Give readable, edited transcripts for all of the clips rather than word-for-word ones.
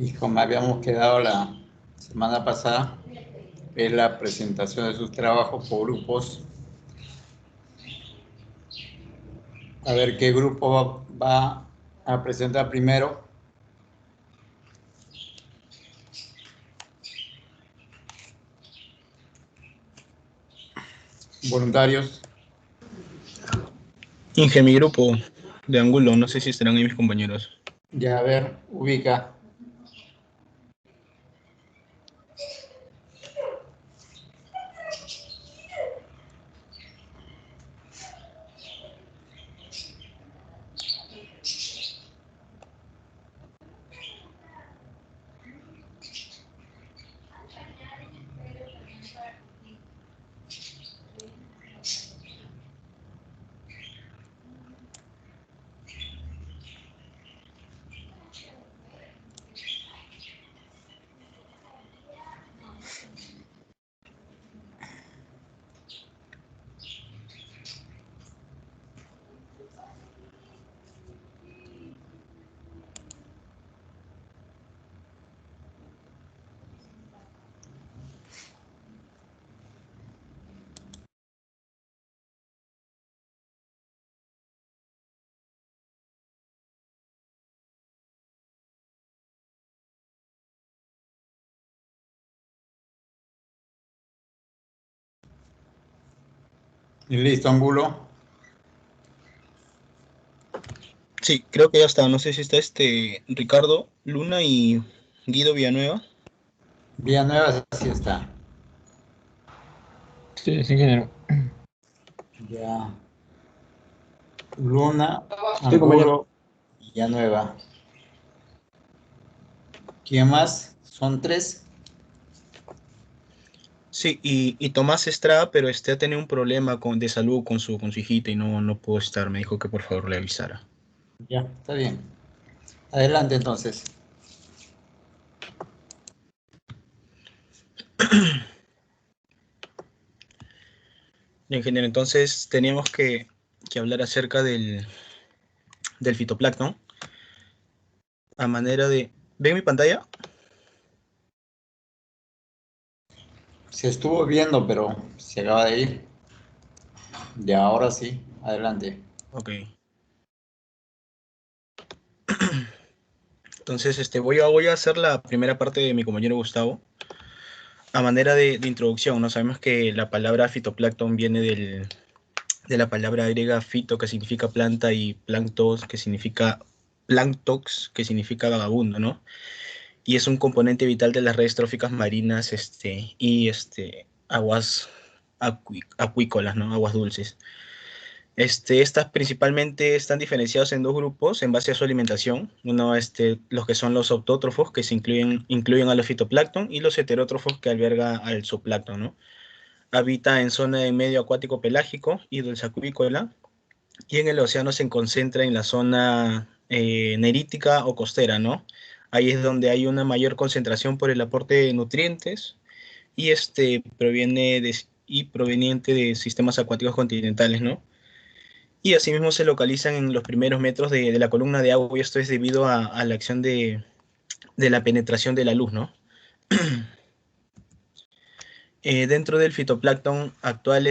Y como habíamos quedado la semana pasada, es la presentación de sus trabajos por grupos. A ver qué grupo va a presentar primero. Voluntarios. Inge, mi grupo de Angulo, no sé si estarán ahí mis compañeros. Ya, a ver, ubica. Y listo, Angulo. Sí, creo que ya está. No sé si está Ricardo Luna y Guido Villanueva. Villanueva sí está. Sí, sí, ingeniero. Ya. Luna, Sí, compañero. Angulo, Villanueva. ¿Quién más? Son tres. Sí, y Tomás Estrada, pero ha tenido un problema de salud con su hijita y no pudo estar. Me dijo que por favor le avisara. Ya, está bien. Adelante entonces. Ingeniero, entonces teníamos que hablar acerca del fitoplancton. A manera de... ¿Ven mi pantalla? Se estuvo viendo, pero se acaba de ir. Ya, ahora sí. Adelante. Ok. Entonces, voy a hacer la primera parte de mi compañero Gustavo. A manera de introducción, ¿no? Sabemos que la palabra fitoplancton viene de la palabra griega fito, que significa planta, y planctos, que significa planctox, que significa vagabundo, ¿no? Y es un componente vital de las redes tróficas marinas, y aguas acuícolas, ¿no? Aguas dulces. Estas principalmente están diferenciados en dos grupos en base a su alimentación. Uno, los que son los autótrofos, que incluyen a los fitoplancton, y los heterótrofos, que alberga al zooplancton, ¿no? Habita en zona de medio acuático pelágico y dulce acuícola, y en el océano se concentra en la zona nerítica o costera, ¿no? Ahí es donde hay una mayor concentración por el aporte de nutrientes, y proveniente de sistemas acuáticos continentales, ¿no? Y asimismo se localizan en los primeros metros de la columna de agua, y esto es debido a la acción de la penetración de la luz, ¿no? Dentro del fitoplancton actual,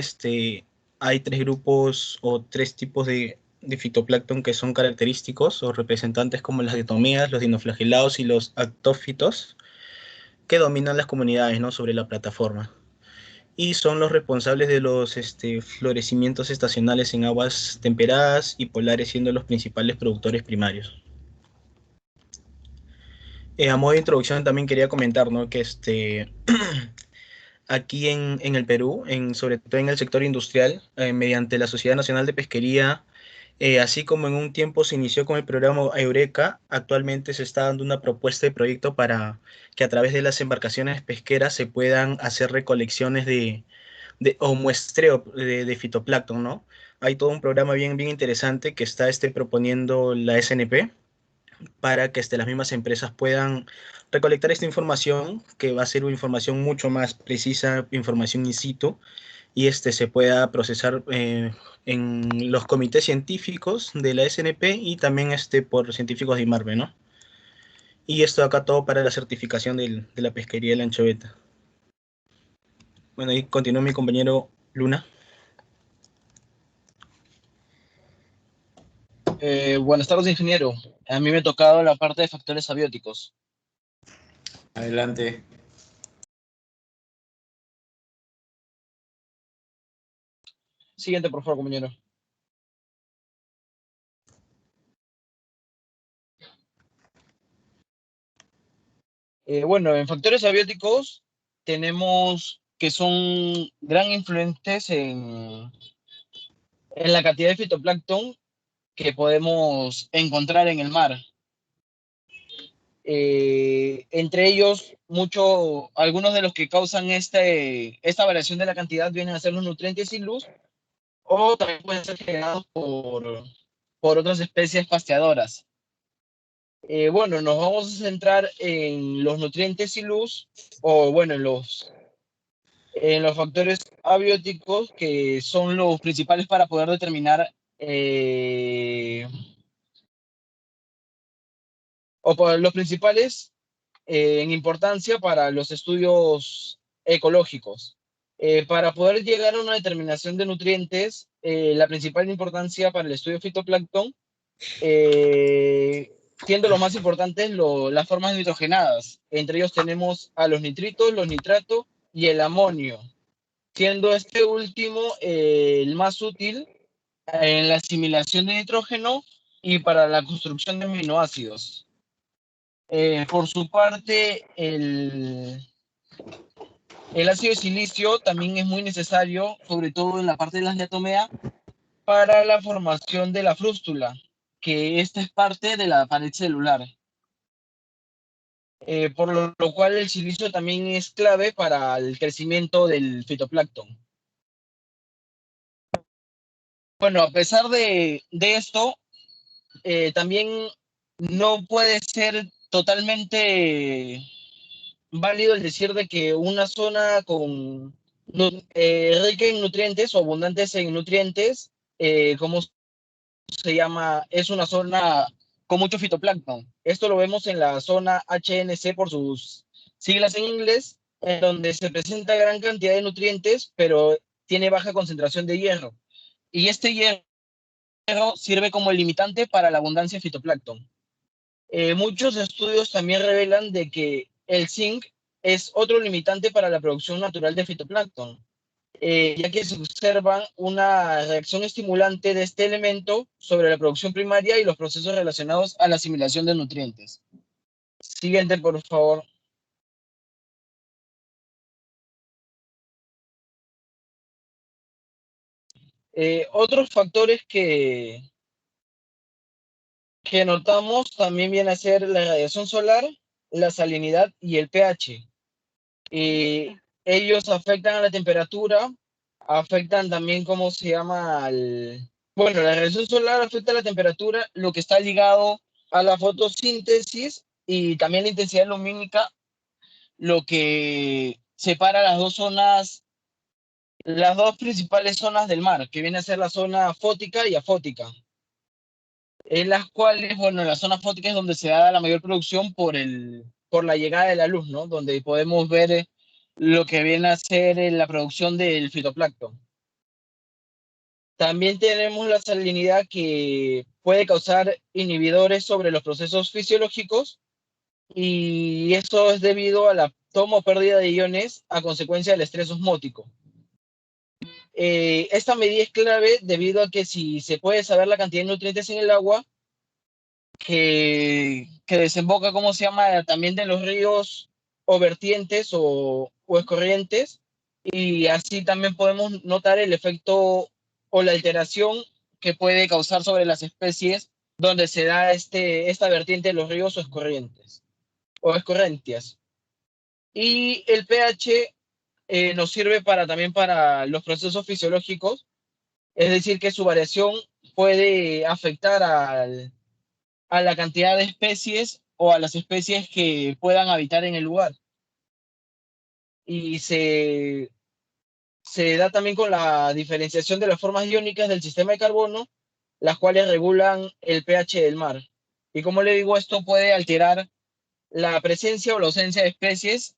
hay tres grupos o tres tipos de fitoplancton que son característicos o representantes, como las diatomeas, los dinoflagelados y los actófitos, que dominan las comunidades, ¿no? Sobre la plataforma. Y son los responsables de los florecimientos estacionales en aguas temperadas y polares, siendo los principales productores primarios. A modo de introducción también quería comentar, ¿no? Que aquí en el Perú, sobre todo en el sector industrial, mediante la Sociedad Nacional de Pesquería, así como en un tiempo se inició con el programa Eureka, actualmente se está dando una propuesta de proyecto para que a través de las embarcaciones pesqueras se puedan hacer recolecciones o muestreo de fitoplancton, ¿no? Hay todo un programa bien interesante que está proponiendo la SNP, para que las mismas empresas puedan recolectar esta información, que va a ser una información mucho más precisa, información in situ, y se pueda procesar en los comités científicos de la SNP, y también por científicos de IMARBE, ¿no? Y esto acá todo para la certificación de la pesquería de la anchoveta. Bueno, ahí continúa mi compañero Luna. Buenas tardes, ingeniero. A mí me ha tocado la parte de factores abióticos. Adelante. Siguiente, por favor, compañero. Bueno, en factores abióticos tenemos que son gran influentes en la cantidad de fitoplancton que podemos encontrar en el mar. Entre ellos, algunos de los que causan esta variación de la cantidad vienen a ser los nutrientes sin luz, o también pueden ser generados por otras especies pasteadoras. Bueno, nos vamos a centrar en los nutrientes y luz, o bueno, en los factores abióticos, que son los principales para poder determinar, los principales en importancia para los estudios ecológicos. Para poder llegar a una determinación de nutrientes, la principal importancia para el estudio fitoplancton, siendo lo más importantes las formas nitrogenadas. Entre ellos tenemos a los nitritos, los nitratos y el amonio, siendo este último el más útil en la asimilación de nitrógeno y para la construcción de aminoácidos. Por su parte, el ácido de silicio también es muy necesario, sobre todo en la parte de las diatomeas, para la formación de la frústula, que esta es parte de la pared celular. Por lo cual el silicio también es clave para el crecimiento del fitoplancton. Bueno, a pesar de esto, también no puede ser totalmente válido el decir de que una zona rica en nutrientes o abundantes en nutrientes, como se llama, es una zona con mucho fitoplancton. Esto lo vemos en la zona HNC por sus siglas en inglés, en donde se presenta gran cantidad de nutrientes, pero tiene baja concentración de hierro. Y este hierro sirve como limitante para la abundancia de fitoplancton. Muchos estudios también revelan de que el zinc es otro limitante para la producción natural de fitoplancton, ya que se observa una reacción estimulante de este elemento sobre la producción primaria y los procesos relacionados a la asimilación de nutrientes. Siguiente, por favor. Otros factores que notamos también viene a ser la radiación solar, la salinidad y el pH. Ellos afectan a la temperatura, afectan también, ¿cómo se llama? Bueno, la radiación solar afecta a la temperatura, lo que está ligado a la fotosíntesis y también la intensidad lumínica, lo que separa las dos principales zonas del mar, que viene a ser la zona fótica y afótica, en las cuales, bueno, en la zona fótica es donde se da la mayor producción por la llegada de la luz, ¿no? Donde podemos ver lo que viene a ser la producción del fitoplancton. También tenemos la salinidad, que puede causar inhibidores sobre los procesos fisiológicos, y esto es debido a la toma o pérdida de iones a consecuencia del estrés osmótico. Esta medida es clave debido a que si se puede saber la cantidad de nutrientes en el agua que desemboca, ¿cómo se llama? También de los ríos o vertientes o escorrientes, y así también podemos notar el efecto o la alteración que puede causar sobre las especies donde se da esta vertiente de los ríos o escorrientes o escorrentias. Y el pH nos sirve también para los procesos fisiológicos, es decir, que su variación puede afectar a la cantidad de especies o a las especies que puedan habitar en el lugar. Y se da también con la diferenciación de las formas iónicas del sistema de carbono, las cuales regulan el pH del mar. Y como le digo, esto puede alterar la presencia o la ausencia de especies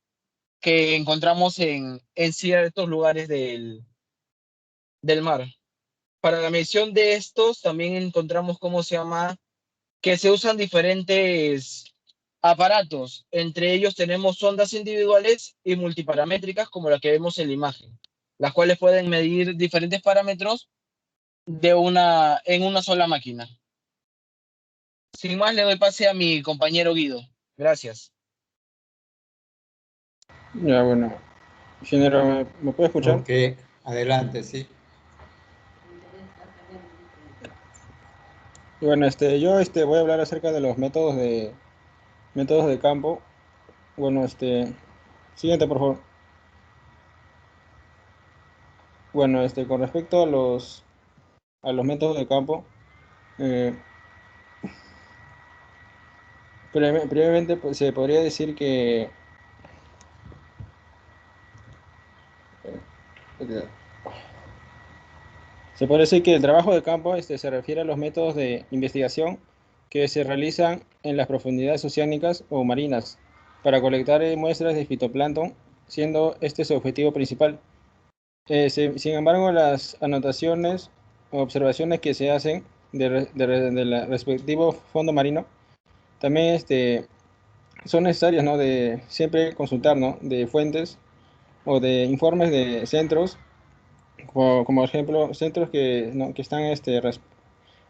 que encontramos en ciertos lugares del mar. Para la medición de estos también encontramos cómo se llama, que se usan diferentes aparatos. Entre ellos tenemos sondas individuales y multiparamétricas como la que vemos en la imagen, las cuales pueden medir diferentes parámetros en una sola máquina. Sin más, le doy pase a mi compañero Guido. Gracias. Ya, bueno. Ingeniero, ¿me puede escuchar? Ok, adelante, sí. Y bueno, yo voy a hablar acerca de los métodos de campo. Bueno, siguiente, por favor. Bueno, con respecto a los métodos de campo, eh, previamente pues, se podría decir que eh, el trabajo de campo se refiere a los métodos de investigación que se realizan en las profundidades oceánicas o marinas para colectar muestras de fitoplancton, siendo este su objetivo principal. Sin embargo, las anotaciones o observaciones que se hacen del respectivo fondo marino también son necesarias, ¿no? De siempre consultar, ¿no? De fuentes o de informes de centros, como ejemplo, centros que, ¿no? que están, que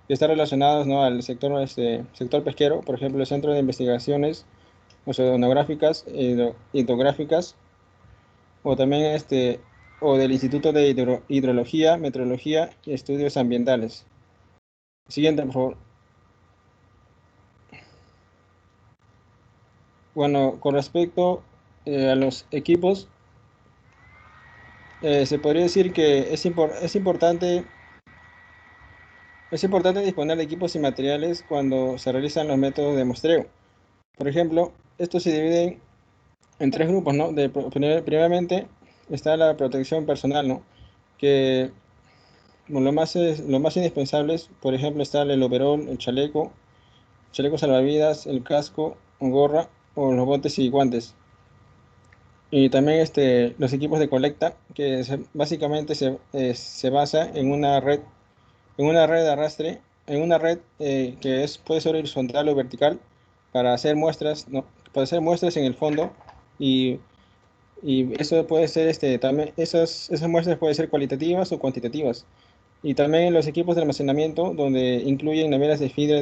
están relacionados, ¿no? Al sector, sector pesquero, por ejemplo, el Centro de Investigaciones Oceanográficas e Hidrográficas, o también o del Instituto de Hidrología, Meteorología y Estudios Ambientales. Siguiente, por favor. Bueno, con respecto a los equipos, se podría decir que es importante disponer de equipos y materiales cuando se realizan los métodos de muestreo. Por ejemplo, estos se dividen en tres grupos, ¿no? Primeramente está la protección personal, ¿no? Que lo más indispensables, por ejemplo, está el overol, el chaleco salvavidas, el casco, gorra o los botes y guantes. Y también los equipos de colecta, que básicamente se basa en una red de arrastre, en una red puede ser horizontal o vertical para hacer muestras, ¿no? Para hacer muestras en el fondo y, y eso puede ser también esas muestras pueden ser cualitativas o cuantitativas. Y también los equipos de almacenamiento donde incluyen neveras de fibra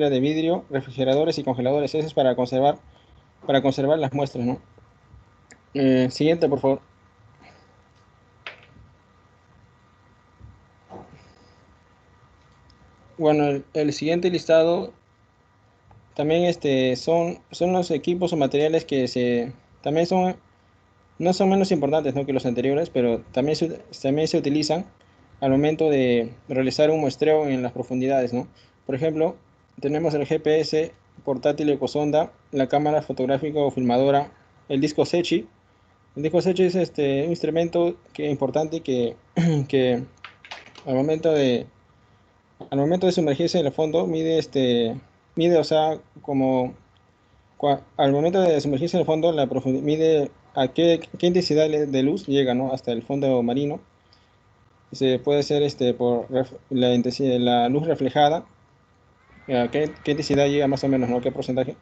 de vidrio, refrigeradores y congeladores. Eso es para conservar las muestras, ¿no? Siguiente, por favor. Bueno, el siguiente listado también son los equipos o materiales también no son menos importantes, ¿no? Que los anteriores, pero también se utilizan al momento de realizar un muestreo en las profundidades, ¿no? Por ejemplo, tenemos el GPS, portátil ecosonda, la cámara fotográfica o filmadora, el disco Secchi. El disco Secchi es un instrumento importante que al momento de, al momento de sumergirse en el fondo mide, o sea, al momento de sumergirse en el fondo, mide a qué intensidad de luz llega, ¿no? Hasta el fondo marino. Se puede ser por la luz reflejada, a qué intensidad llega más o menos, ¿no? Qué porcentaje.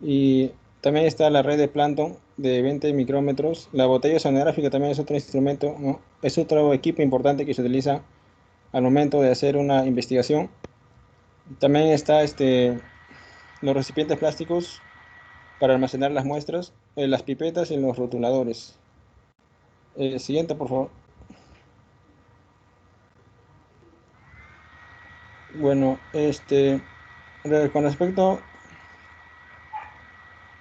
Y también está la red de plancton de 20 micrómetros. La botella oceanográfica también es otro instrumento, ¿no? Es otro equipo importante que se utiliza al momento de hacer una investigación. También está los recipientes plásticos para almacenar las muestras, las pipetas y los rotuladores. Siguiente, por favor. Bueno, con respecto,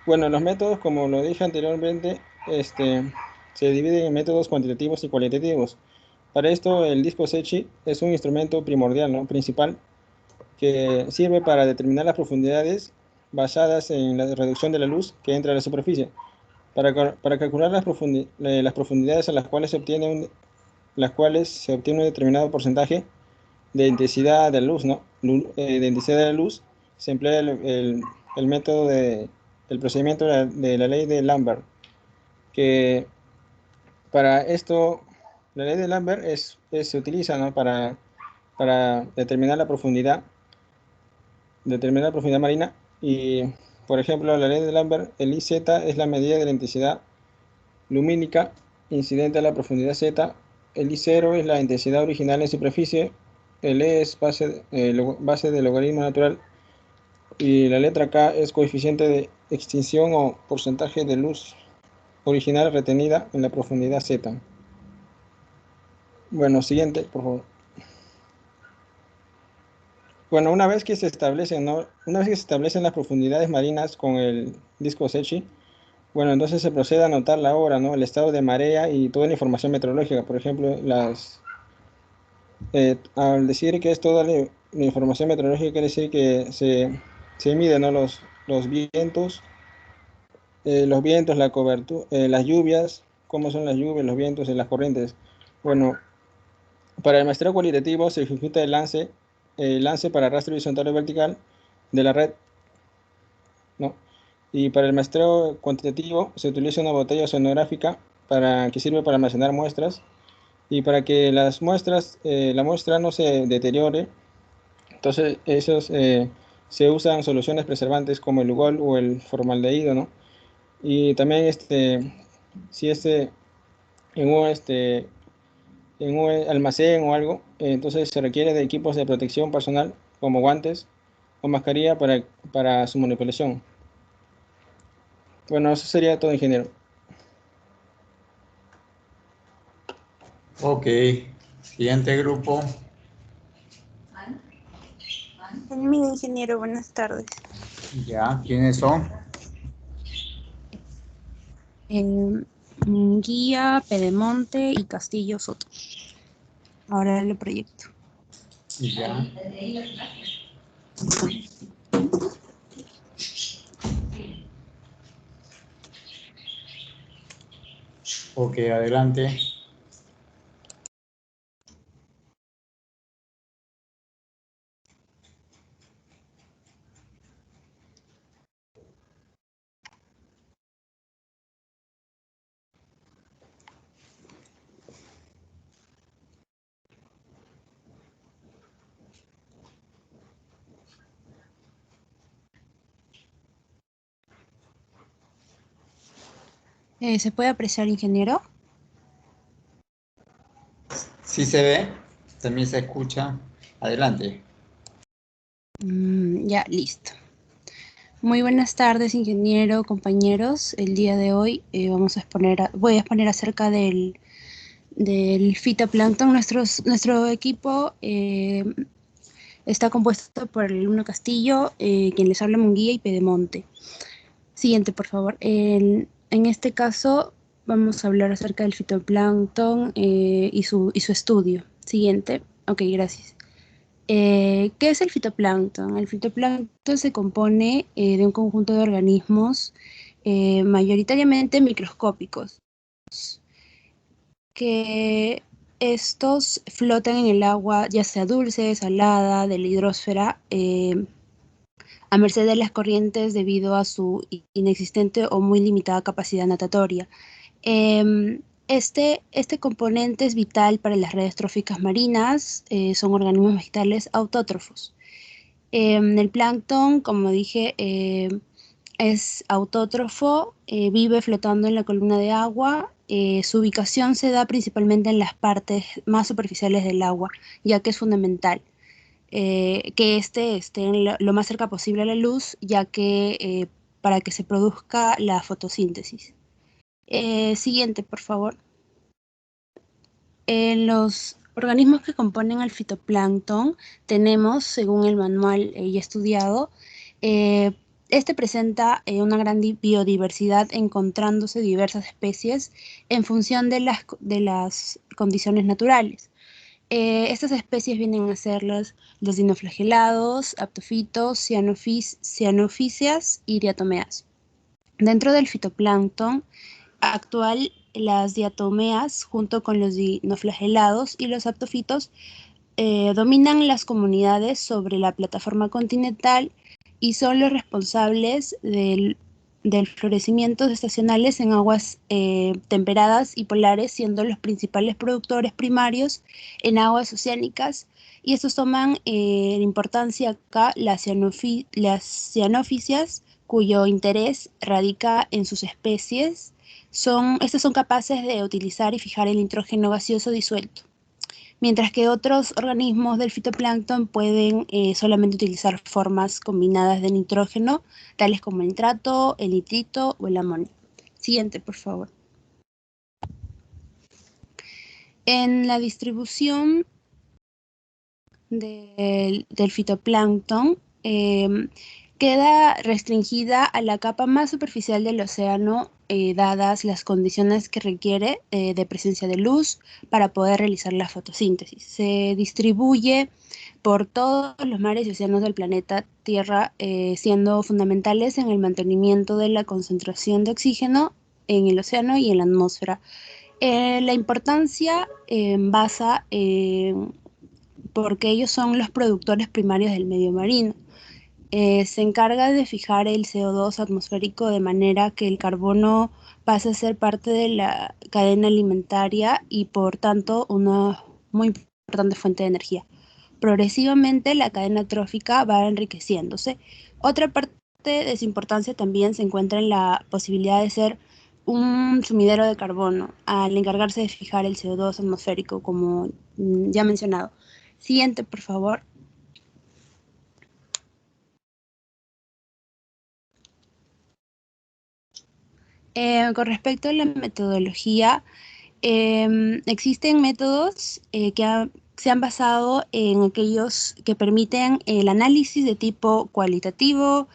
bueno, los métodos, como lo dije anteriormente, se dividen en métodos cuantitativos y cualitativos. Para esto, el disco Secchi es un instrumento primordial, ¿no? Principal, que sirve para determinar las profundidades basadas en la reducción de la luz que entra a la superficie. Para calcular las profundidades a las cuales se obtiene un determinado porcentaje de intensidad de luz, ¿no? De intensidad de la luz, se emplea el procedimiento de la ley de Lambert, que para esto, la ley de Lambert se utiliza, ¿no?, para determinar la profundidad marina. Y, por ejemplo, la ley de Lambert, el IZ es la medida de la intensidad lumínica incidente a la profundidad Z, el I0 es la intensidad original en superficie, el E es base del logaritmo natural, y la letra K es coeficiente de extinción o porcentaje de luz original retenida en la profundidad Z. Bueno, siguiente, por favor. Bueno, una vez que se establecen las profundidades marinas con el disco Secchi, bueno, entonces se procede a anotar la hora, ¿no?, el estado de marea y toda la información meteorológica. Por ejemplo, al decir que es toda la información meteorológica, quiere decir que se miden, ¿no?, los vientos, la cobertura, las lluvias, cómo son las lluvias, los vientos y las corrientes. Bueno, para el muestreo cualitativo se ejecuta el lance para arrastre horizontal o vertical de la red, ¿no? Y para el muestreo cuantitativo se utiliza una botella oceanográfica que sirve para almacenar muestras, y para que la muestra no se deteriore, entonces se usan soluciones preservantes como el Lugol o el formaldehído, ¿no? Y también si en un almacén o algo, entonces se requiere de equipos de protección personal como guantes o mascarilla para su manipulación. Bueno, eso sería todo, ingeniero. Ok, siguiente grupo. Mira, ingeniero, buenas tardes. Ya, ¿quiénes son? Guía, Pedemonte y Castillo Soto. Ahora le proyecto. Ya. Ok, adelante. ¿Se puede apreciar, ingeniero? Sí se ve, también se escucha. Adelante. Ya, listo. Muy buenas tardes, ingeniero, compañeros. El día de hoy voy a exponer acerca del fitoplancton. Nuestro equipo está compuesto por el alumno Castillo, quien les habla, Munguía y Pedemonte. Siguiente, por favor. En este caso vamos a hablar acerca del fitoplancton y su estudio. Siguiente. Ok, gracias. ¿Qué es el fitoplancton? El fitoplancton se compone de un conjunto de organismos mayoritariamente microscópicos, que estos flotan en el agua, ya sea dulce, salada, de la hidrosfera, a merced de las corrientes debido a su inexistente o muy limitada capacidad natatoria. Este componente es vital para las redes tróficas marinas, son organismos vegetales autótrofos. El plancton, como dije, es autótrofo, vive flotando en la columna de agua. Su ubicación se da principalmente en las partes más superficiales del agua, ya que es fundamental que esté en lo más cerca posible a la luz, ya que para que se produzca la fotosíntesis. Siguiente, por favor. Los organismos que componen al fitoplancton tenemos, según el manual ya estudiado, este presenta una gran biodiversidad, encontrándose diversas especies en función de las condiciones naturales. Estas especies vienen a ser los dinoflagelados, aptofitos, cianofíceas y diatomeas. Dentro del fitoplancton actual, las diatomeas, junto con los dinoflagelados y los aptofitos, dominan las comunidades sobre la plataforma continental y son los responsables del florecimiento estacionales en aguas temperadas y polares, siendo los principales productores primarios en aguas oceánicas. Y estos toman importancia acá las cianófisias, cuyo interés radica en sus especies. Estas son capaces de utilizar y fijar el nitrógeno gaseoso disuelto, mientras que otros organismos del fitoplancton pueden solamente utilizar formas combinadas de nitrógeno, tales como el nitrato, el nitrito o el amonio. Siguiente, por favor. En la distribución del fitoplancton, queda restringida a la capa más superficial del océano, dadas las condiciones que requiere de presencia de luz para poder realizar la fotosíntesis. Se distribuye por todos los mares y océanos del planeta Tierra, siendo fundamentales en el mantenimiento de la concentración de oxígeno en el océano y en la atmósfera. La importancia basa porque ellos son los productores primarios del medio marino. Se encarga de fijar el CO2 atmosférico de manera que el carbono pase a ser parte de la cadena alimentaria y por tanto una muy importante fuente de energía. Progresivamente la cadena trófica va enriqueciéndose. Otra parte de su importancia también se encuentra en la posibilidad de ser un sumidero de carbono al encargarse de fijar el CO2 atmosférico, como ya mencionado. Siguiente, por favor. Con respecto a la metodología, existen métodos que se han basado en aquellos que permiten el análisis de tipo cualitativo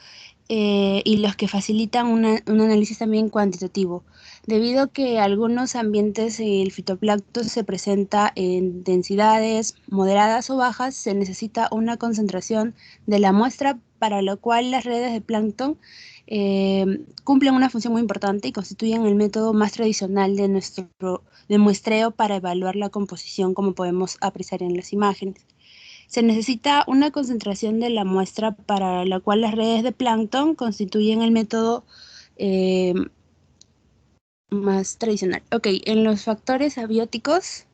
y los que facilitan un análisis también cuantitativo, debido a que algunos ambientes el fitoplancton se presenta en densidades moderadas o bajas. Se necesita una concentración de la muestra, para lo cual las redes de plancton cumplen una función muy importante y constituyen el método más tradicional de muestreo para evaluar la composición, como podemos apreciar en las imágenes. Se necesita una concentración de la muestra, para la cual las redes de plancton constituyen el método más tradicional. Ok, en los factores abióticos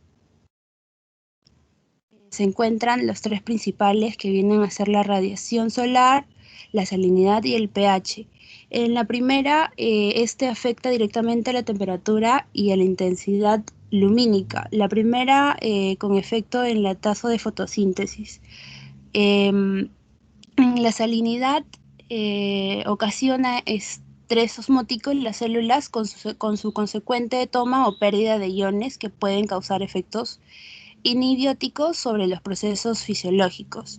se encuentran los tres principales, que vienen a ser la radiación solar, la salinidad y el pH. En la primera, este afecta directamente a la temperatura y a la intensidad lumínica. La primera con efecto en la tasa de fotosíntesis. La salinidad ocasiona estrés osmótico en las células con su consecuente toma o pérdida de iones, que pueden causar efectos inhibióticos sobre los procesos fisiológicos.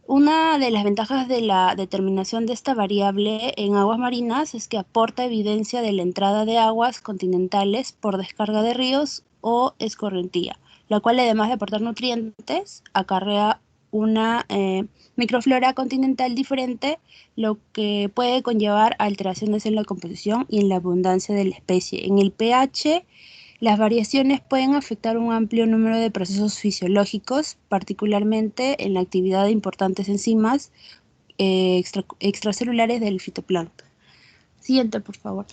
Una de las ventajas de la determinación de esta variable en aguas marinas es que aporta evidencia de la entrada de aguas continentales por descarga de ríos o escorrentía, la cual, además de aportar nutrientes, acarrea una microflora continental diferente, lo que puede conllevar alteraciones en la composición y en la abundancia de la especie. En el pH, las variaciones pueden afectar un amplio número de procesos fisiológicos, particularmente en la actividad de importantes enzimas extracelulares del fitoplancton. Siguiente, por favor.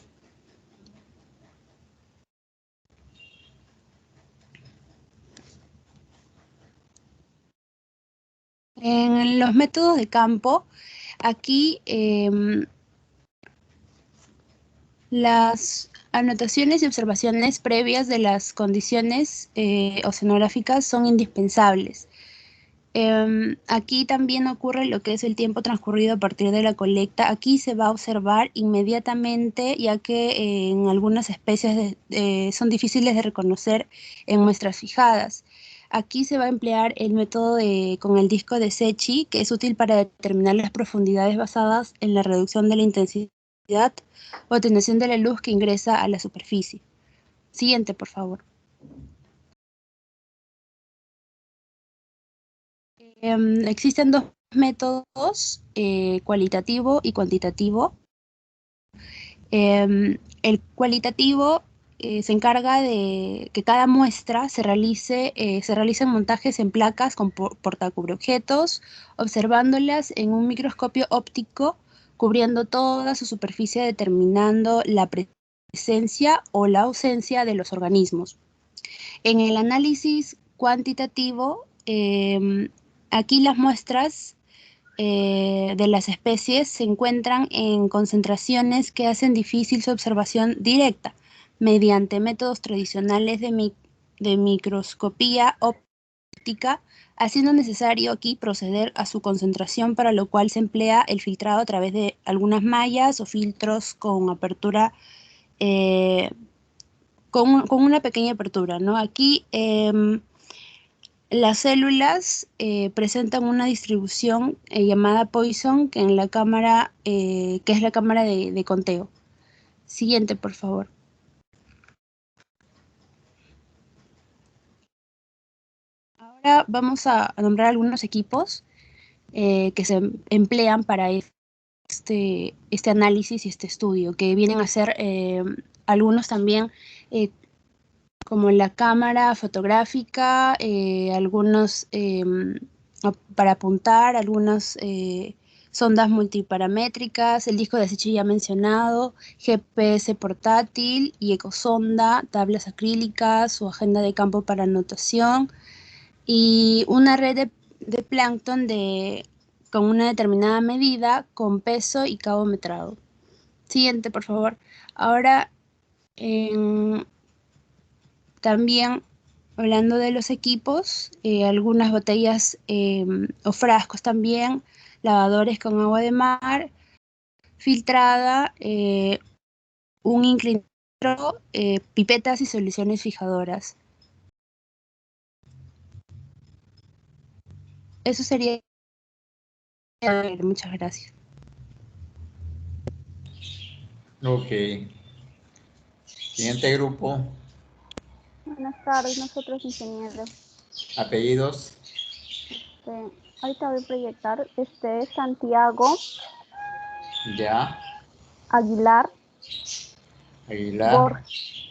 En los métodos de campo, aquí las anotaciones y observaciones previas de las condiciones oceanográficas son indispensables. Aquí también ocurre lo que es el tiempo transcurrido a partir de la colecta. Aquí se va a observar inmediatamente, ya que en algunas especies son difíciles de reconocer en muestras fijadas. Aquí se va a emplear el método con el disco de Secchi, que es útil para determinar las profundidades basadas en la reducción de la intensidad o atenuación de la luz que ingresa a la superficie. Siguiente, por favor. Existen dos métodos, cualitativo y cuantitativo. El cualitativo se encarga de que cada muestra se realicen montajes en placas con portacubreobjetos, observándolas en un microscopio óptico, cubriendo toda su superficie, determinando la presencia o la ausencia de los organismos. En el análisis cuantitativo, aquí las muestras de las especies se encuentran en concentraciones que hacen difícil su observación directa mediante métodos tradicionales de microscopía óptica, haciendo necesario aquí proceder a su concentración, para lo cual se emplea el filtrado a través de algunas mallas o filtros con apertura, con una pequeña apertura, ¿no? Aquí las células presentan una distribución llamada Poisson, que en la cámara, que es la cámara de conteo. Siguiente, por favor. Ahora vamos a nombrar algunos equipos que se emplean para este análisis y este estudio, que vienen a ser algunos también como la cámara fotográfica, algunos para apuntar, algunas sondas multiparamétricas, el disco de acecho ya mencionado, GPS portátil y ecosonda, tablas acrílicas o agenda de campo para anotación, y una red de plancton con una determinada medida, con peso y cabo metrado. Siguiente, por favor. Ahora, también, hablando de los equipos, algunas botellas o frascos también, lavadores con agua de mar, filtrada, un inclinador, pipetas y soluciones fijadoras. Eso sería. Muchas gracias. Ok. Siguiente grupo. Buenas tardes, nosotros ingenieros. Apellidos. Ahorita voy a proyectar Santiago Ya. Aguilar, Aguilar.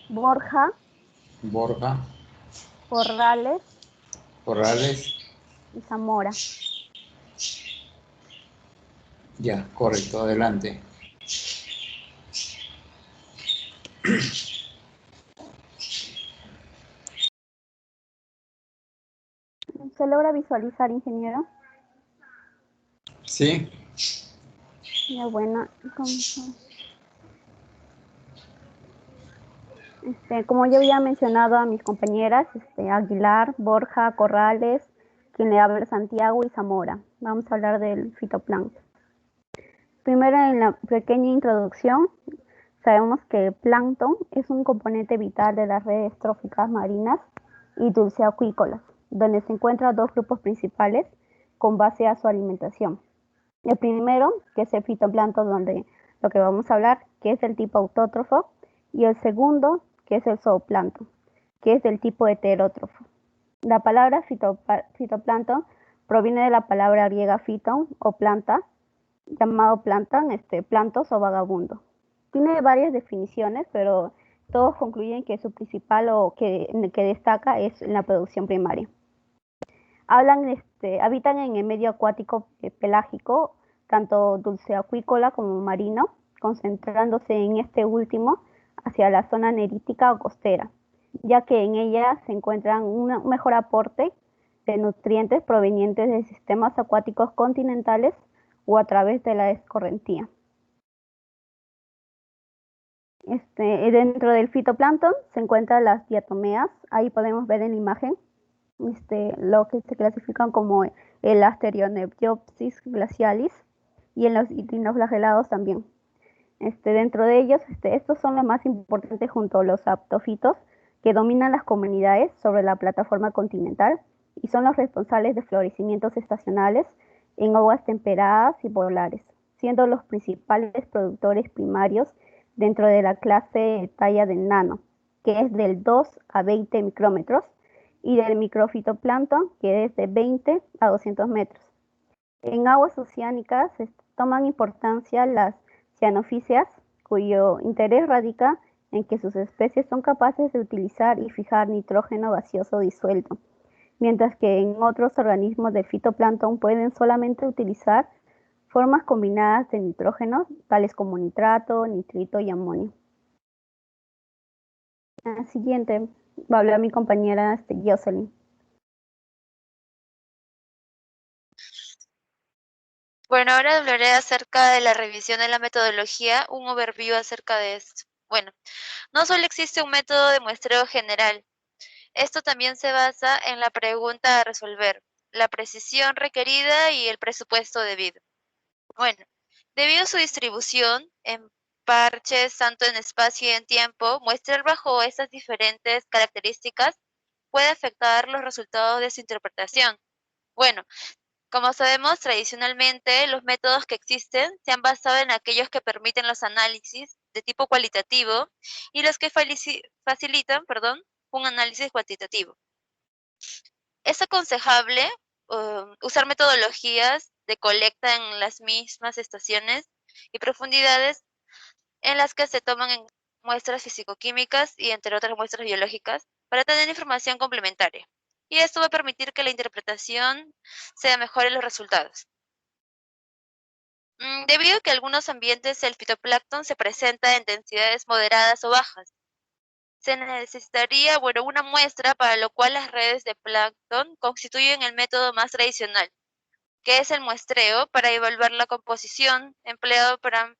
Borja, Borja. Corrales y Zamora. Ya, correcto, adelante. ¿Se logra visualizar, ingeniero? Sí. Ya, bueno. Como yo había mencionado a mis compañeras, Aguilar, Borja, Corrales, quien le habla Santiago y Zamora. Vamos a hablar del fitoplancton. Primero, en la pequeña introducción, sabemos que el plancton es un componente vital de las redes tróficas marinas y dulceacuícolas, donde se encuentran dos grupos principales con base a su alimentación. El primero, que es el fitoplancton, donde lo que vamos a hablar, que es del tipo autótrofo, y el segundo, que es el zooplancton, que es del tipo heterótrofo. La palabra fitoplancton proviene de la palabra griega phyton o planta, llamado plantan, plantos o vagabundo. Tiene varias definiciones, pero todos concluyen que su principal o que destaca es la producción primaria. Habitan en el medio acuático pelágico, tanto dulceacuícola como marino, concentrándose en este último hacia la zona nerítica o costera, ya que en ella se encuentran un mejor aporte de nutrientes provenientes de sistemas acuáticos continentales o a través de la escorrentía. Dentro del fitoplancton se encuentran las diatomeas. Ahí podemos ver en la imagen lo que se clasifican como el Asteriornethiopsis glacialis y en los dinoflagelados también. Dentro de ellos, estos son los más importantes junto a los aptofitos, que dominan las comunidades sobre la plataforma continental y son los responsables de florecimientos estacionales en aguas temperadas y polares, siendo los principales productores primarios dentro de la clase talla del nano, que es del 2 a 20 micrómetros, y del microfitoplancton, que es de 20 a 200 metros. En aguas oceánicas toman importancia las cianofíceas, cuyo interés radica en que sus especies son capaces de utilizar y fijar nitrógeno gaseoso disuelto, mientras que en otros organismos del fitoplancton pueden solamente utilizar formas combinadas de nitrógeno, tales como nitrato, nitrito y amonio. La siguiente va a hablar mi compañera Jocelyn. Bueno, ahora hablaré acerca de la revisión de la metodología, un overview acerca de esto. Bueno, no solo existe un método de muestreo general. Esto también se basa en la pregunta a resolver, la precisión requerida y el presupuesto debido. Bueno, debido a su distribución en parches, tanto en espacio y en tiempo, muestrar bajo estas diferentes características puede afectar los resultados de su interpretación. Bueno, como sabemos, tradicionalmente los métodos que existen se han basado en aquellos que permiten los análisis de tipo cualitativo y los que facilitan, un análisis cuantitativo. Es aconsejable usar metodologías de colecta en las mismas estaciones y profundidades en las que se toman muestras fisicoquímicas y entre otras muestras biológicas para tener información complementaria. Y esto va a permitir que la interpretación sea mejor en los resultados. Debido a que en algunos ambientes el fitoplancton se presenta en densidades moderadas o bajas, se necesitaría, una muestra, para lo cual las redes de plancton constituyen el método más tradicional, que es el muestreo para evaluar la composición empleado para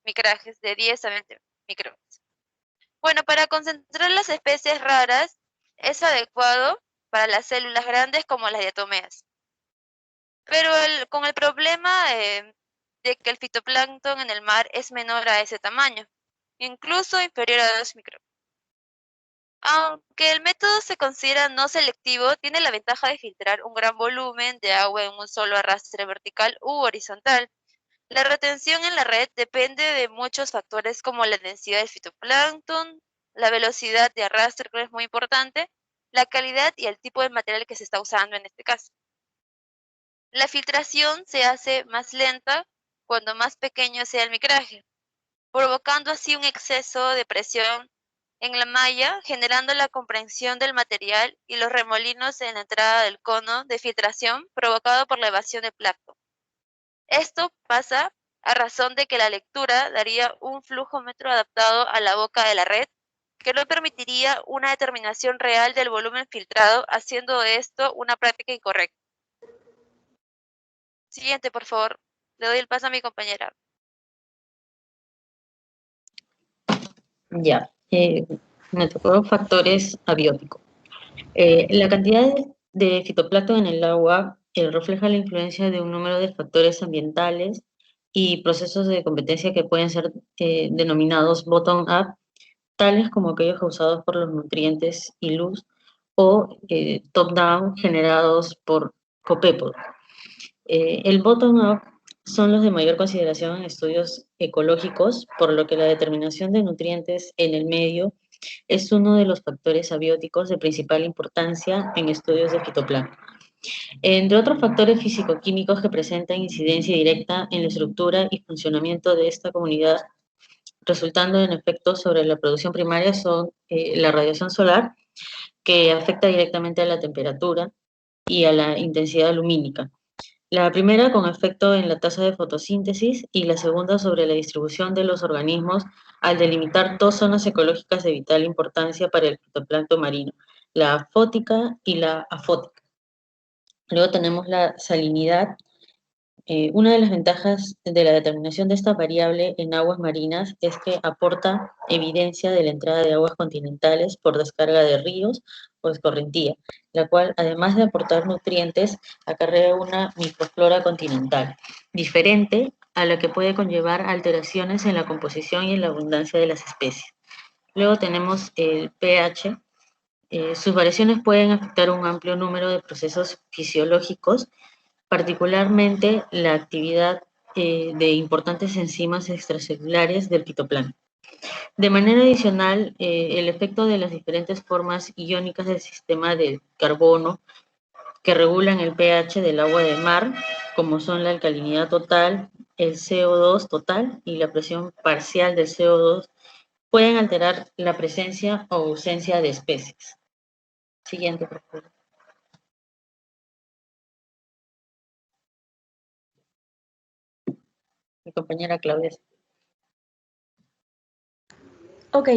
micrajes de 10 a 20 micrones. Bueno, para concentrar las especies raras es adecuado para las células grandes como las diatomeas. Pero con el problema de que el fitoplancton en el mar es menor a ese tamaño, incluso inferior a 2 micrones. Aunque el método se considera no selectivo, tiene la ventaja de filtrar un gran volumen de agua en un solo arrastre vertical u horizontal. La retención en la red depende de muchos factores como la densidad del fitoplancton, la velocidad de arrastre, que es muy importante, la calidad y el tipo de material que se está usando en este caso. La filtración se hace más lenta cuando más pequeño sea el micraje, provocando así un exceso de presión en la malla, generando la comprensión del material y los remolinos en la entrada del cono de filtración provocado por la evasión de plancton. Esto pasa a razón de que la lectura daría un flujómetro adaptado a la boca de la red, que no permitiría una determinación real del volumen filtrado, haciendo de esto una práctica incorrecta. Siguiente, por favor. Le doy el paso a mi compañera. Ya, me tocó factores abióticos. La cantidad de fitoplancton en el agua refleja la influencia de un número de factores ambientales y procesos de competencia que pueden ser denominados bottom-up, tales como aquellos causados por los nutrientes y luz, o top-down, generados por copépodos. El bottom-up son los de mayor consideración en estudios ecológicos, por lo que la determinación de nutrientes en el medio es uno de los factores abióticos de principal importancia en estudios de fitoplancton. Entre otros factores físico-químicos que presentan incidencia directa en la estructura y funcionamiento de esta comunidad, resultando en efectos sobre la producción primaria, son la radiación solar, que afecta directamente a la temperatura y a la intensidad lumínica. La primera con efecto en la tasa de fotosíntesis y la segunda sobre la distribución de los organismos al delimitar dos zonas ecológicas de vital importancia para el fitoplancton marino, la afótica y la afótica. Luego tenemos la salinidad. Una de las ventajas de la determinación de esta variable en aguas marinas es que aporta evidencia de la entrada de aguas continentales por descarga de ríos o escorrentía, la cual, además de aportar nutrientes, acarrea una microflora continental, diferente a la que puede conllevar alteraciones en la composición y en la abundancia de las especies. Luego tenemos el pH. Sus variaciones pueden afectar un amplio número de procesos fisiológicos, particularmente la actividad de importantes enzimas extracelulares del fitoplancton. De manera adicional, el efecto de las diferentes formas iónicas del sistema del carbono que regulan el pH del agua de mar, como son la alcalinidad total, el CO2 total y la presión parcial del CO2 pueden alterar la presencia o ausencia de especies. Siguiente, por favor. Mi compañera Claudia. Ok,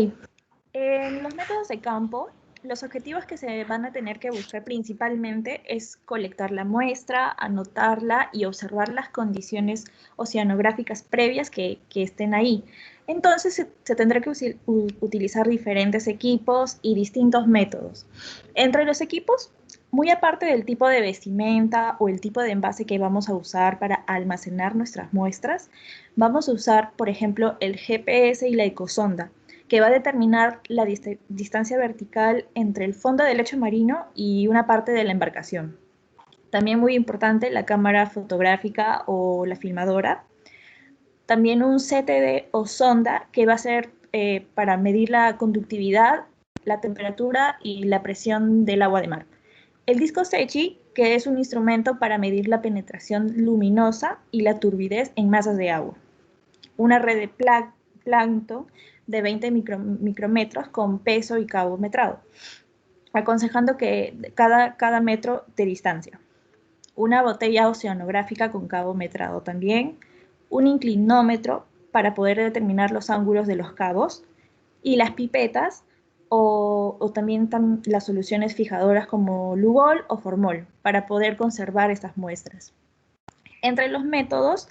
en los métodos de campo, los objetivos que se van a tener que buscar principalmente es colectar la muestra, anotarla y observar las condiciones oceanográficas previas que estén ahí. Entonces se tendrá que utilizar diferentes equipos y distintos métodos. Entre los equipos, muy aparte del tipo de vestimenta o el tipo de envase que vamos a usar para almacenar nuestras muestras, vamos a usar, por ejemplo, el GPS y la ecosonda, que va a determinar la distancia vertical entre el fondo del lecho marino y una parte de la embarcación. También muy importante la cámara fotográfica o la filmadora. También un CTD o sonda que va a ser para medir la conductividad, la temperatura y la presión del agua de mar. El disco SECHI, que es un instrumento para medir la penetración luminosa y la turbidez en masas de agua. Una red de plancton de 20 micrómetros con peso y cabo metrado, aconsejando que cada metro de distancia. Una botella oceanográfica con cabo metrado también, un inclinómetro para poder determinar los ángulos de los cabos, y las pipetas o también las soluciones fijadoras como Lugol o Formol para poder conservar estas muestras. Entre los métodos,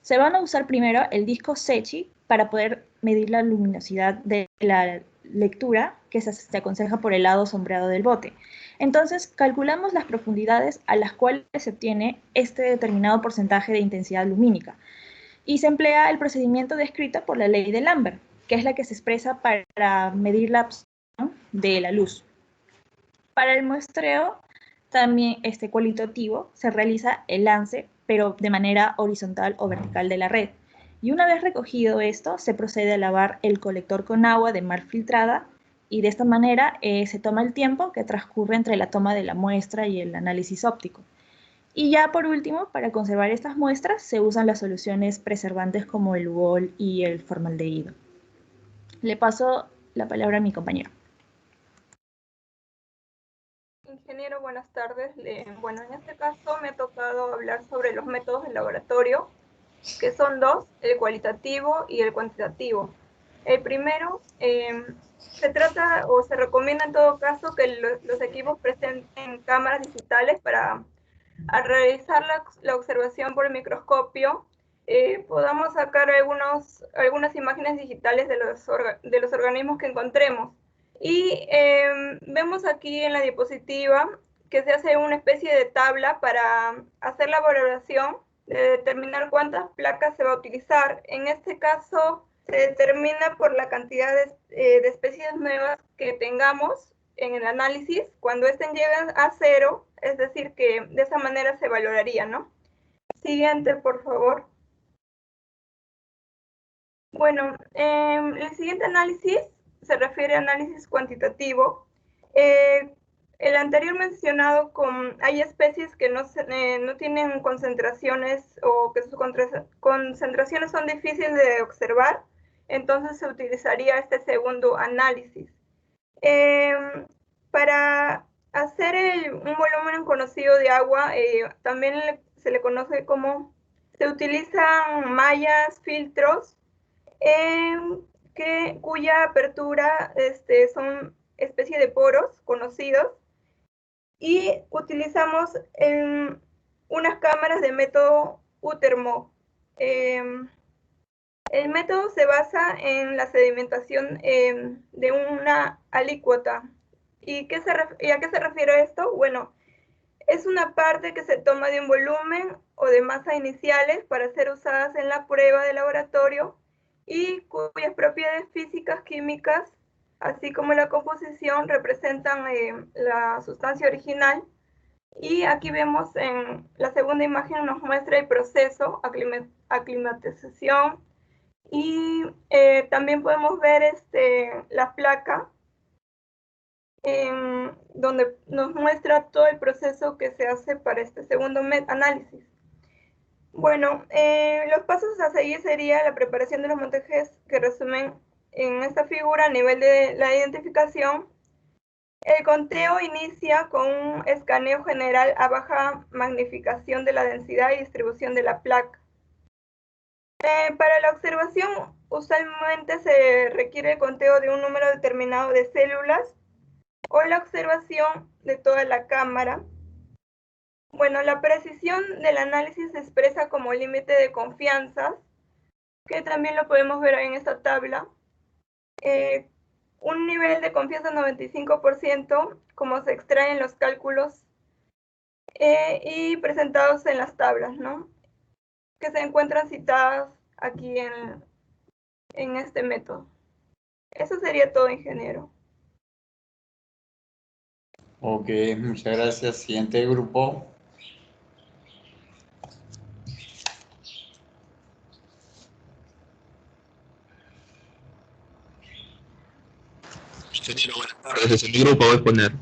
se van a usar primero el disco SECHI para poder medir la luminosidad de la lectura que se aconseja por el lado sombreado del bote. Entonces, calculamos las profundidades a las cuales se obtiene este determinado porcentaje de intensidad lumínica y se emplea el procedimiento descrito por la ley de Lambert, que es la que se expresa para medir la absorción de la luz. Para el muestreo también cualitativo se realiza el lance, pero de manera horizontal o vertical de la red. Y una vez recogido esto, se procede a lavar el colector con agua de mar filtrada y de esta manera se toma el tiempo que transcurre entre la toma de la muestra y el análisis óptico. Y ya por último, para conservar estas muestras se usan las soluciones preservantes como el Lugol y el formaldehído. Le paso la palabra a mi compañero. Ingeniero, buenas tardes. Bueno, en este caso me ha tocado hablar sobre los métodos de laboratorio, que son dos, el cualitativo y el cuantitativo. El primero, se trata o se recomienda en todo caso que los equipos presenten cámaras digitales para al realizar la observación por el microscopio, podamos sacar algunas imágenes digitales de los organismos que encontremos. Y vemos aquí en la diapositiva que se hace una especie de tabla para hacer la valoración de determinar cuántas placas se va a utilizar. En este caso se determina por la cantidad de especies nuevas que tengamos en el análisis. Cuando estén lleguen a 0, es decir, que de esa manera se valoraría, ¿no? Siguiente, por favor. Bueno, el siguiente análisis se refiere a análisis cuantitativo. El anterior mencionado, hay especies que no tienen concentraciones o que sus concentraciones son difíciles de observar, entonces se utilizaría este segundo análisis. Para hacer un volumen conocido de agua, también se le conoce como, se utilizan mallas, filtros, cuya apertura son especie de poros conocidos, y utilizamos unas cámaras de método Utermo. El método se basa en la sedimentación de una alícuota. ¿Y a qué se refiere esto? Bueno, es una parte que se toma de un volumen o de masa iniciales para ser usadas en la prueba de laboratorio y cuyas propiedades físicas, químicas, así como la composición, representan la sustancia original. Y aquí vemos en la segunda imagen, nos muestra el proceso, aclimatización, y también podemos ver la placa, donde nos muestra todo el proceso que se hace para este segundo análisis. Bueno, los pasos a seguir sería la preparación de los montajes que resumen en esta figura, a nivel de la identificación, el conteo inicia con un escaneo general a baja magnificación de la densidad y distribución de la placa. Para la observación, usualmente se requiere el conteo de un número determinado de células o la observación de toda la cámara. Bueno, la precisión del análisis se expresa como límite de confianza, que también lo podemos ver en esta tabla. Un nivel de confianza 95%, como se extrae en los cálculos y presentados en las tablas, ¿no? Que se encuentran citadas aquí en este método. Eso sería todo, ingeniero. Ok, muchas gracias. Siguiente grupo. Ingeniero, buenas tardes. En mi grupo voy a poner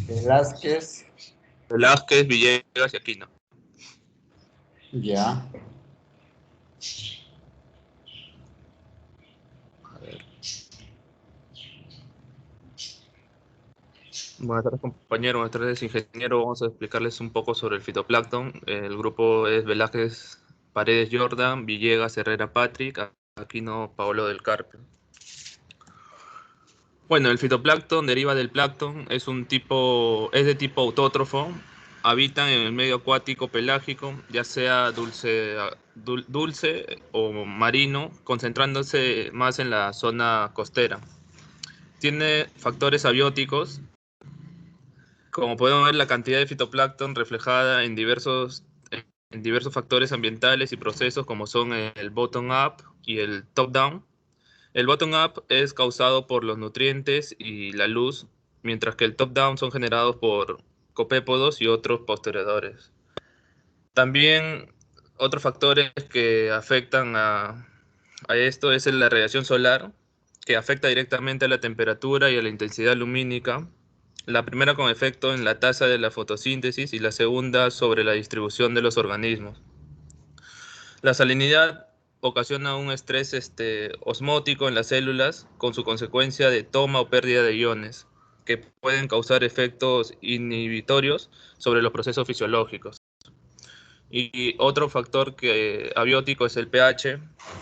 Velázquez. Velázquez, Villegas y Aquino. Ya. Buenas tardes, compañero. Buenas tardes, ingeniero. Vamos a explicarles un poco sobre el fitoplancton. El grupo es Velázquez, Paredes, Jordan, Villegas, Herrera, Patrick, Aquino, Paolo del Carpio. Bueno, el fitoplancton deriva del plancton, es de tipo autótrofo, habitan en el medio acuático pelágico, ya sea dulce o marino, concentrándose más en la zona costera. Tiene factores abióticos, como podemos ver la cantidad de fitoplancton reflejada en diversos factores ambientales y procesos como son el bottom-up y el top-down. El bottom-up es causado por los nutrientes y la luz, mientras que el top-down son generados por copépodos y otros postergadores. También otros factores que afectan a esto es la radiación solar, que afecta directamente a la temperatura y a la intensidad lumínica. La primera con efecto en la tasa de la fotosíntesis y la segunda sobre la distribución de los organismos. La salinidad ocasiona un estrés osmótico en las células con su consecuencia de toma o pérdida de iones que pueden causar efectos inhibitorios sobre los procesos fisiológicos. Y otro factor abiótico es el pH,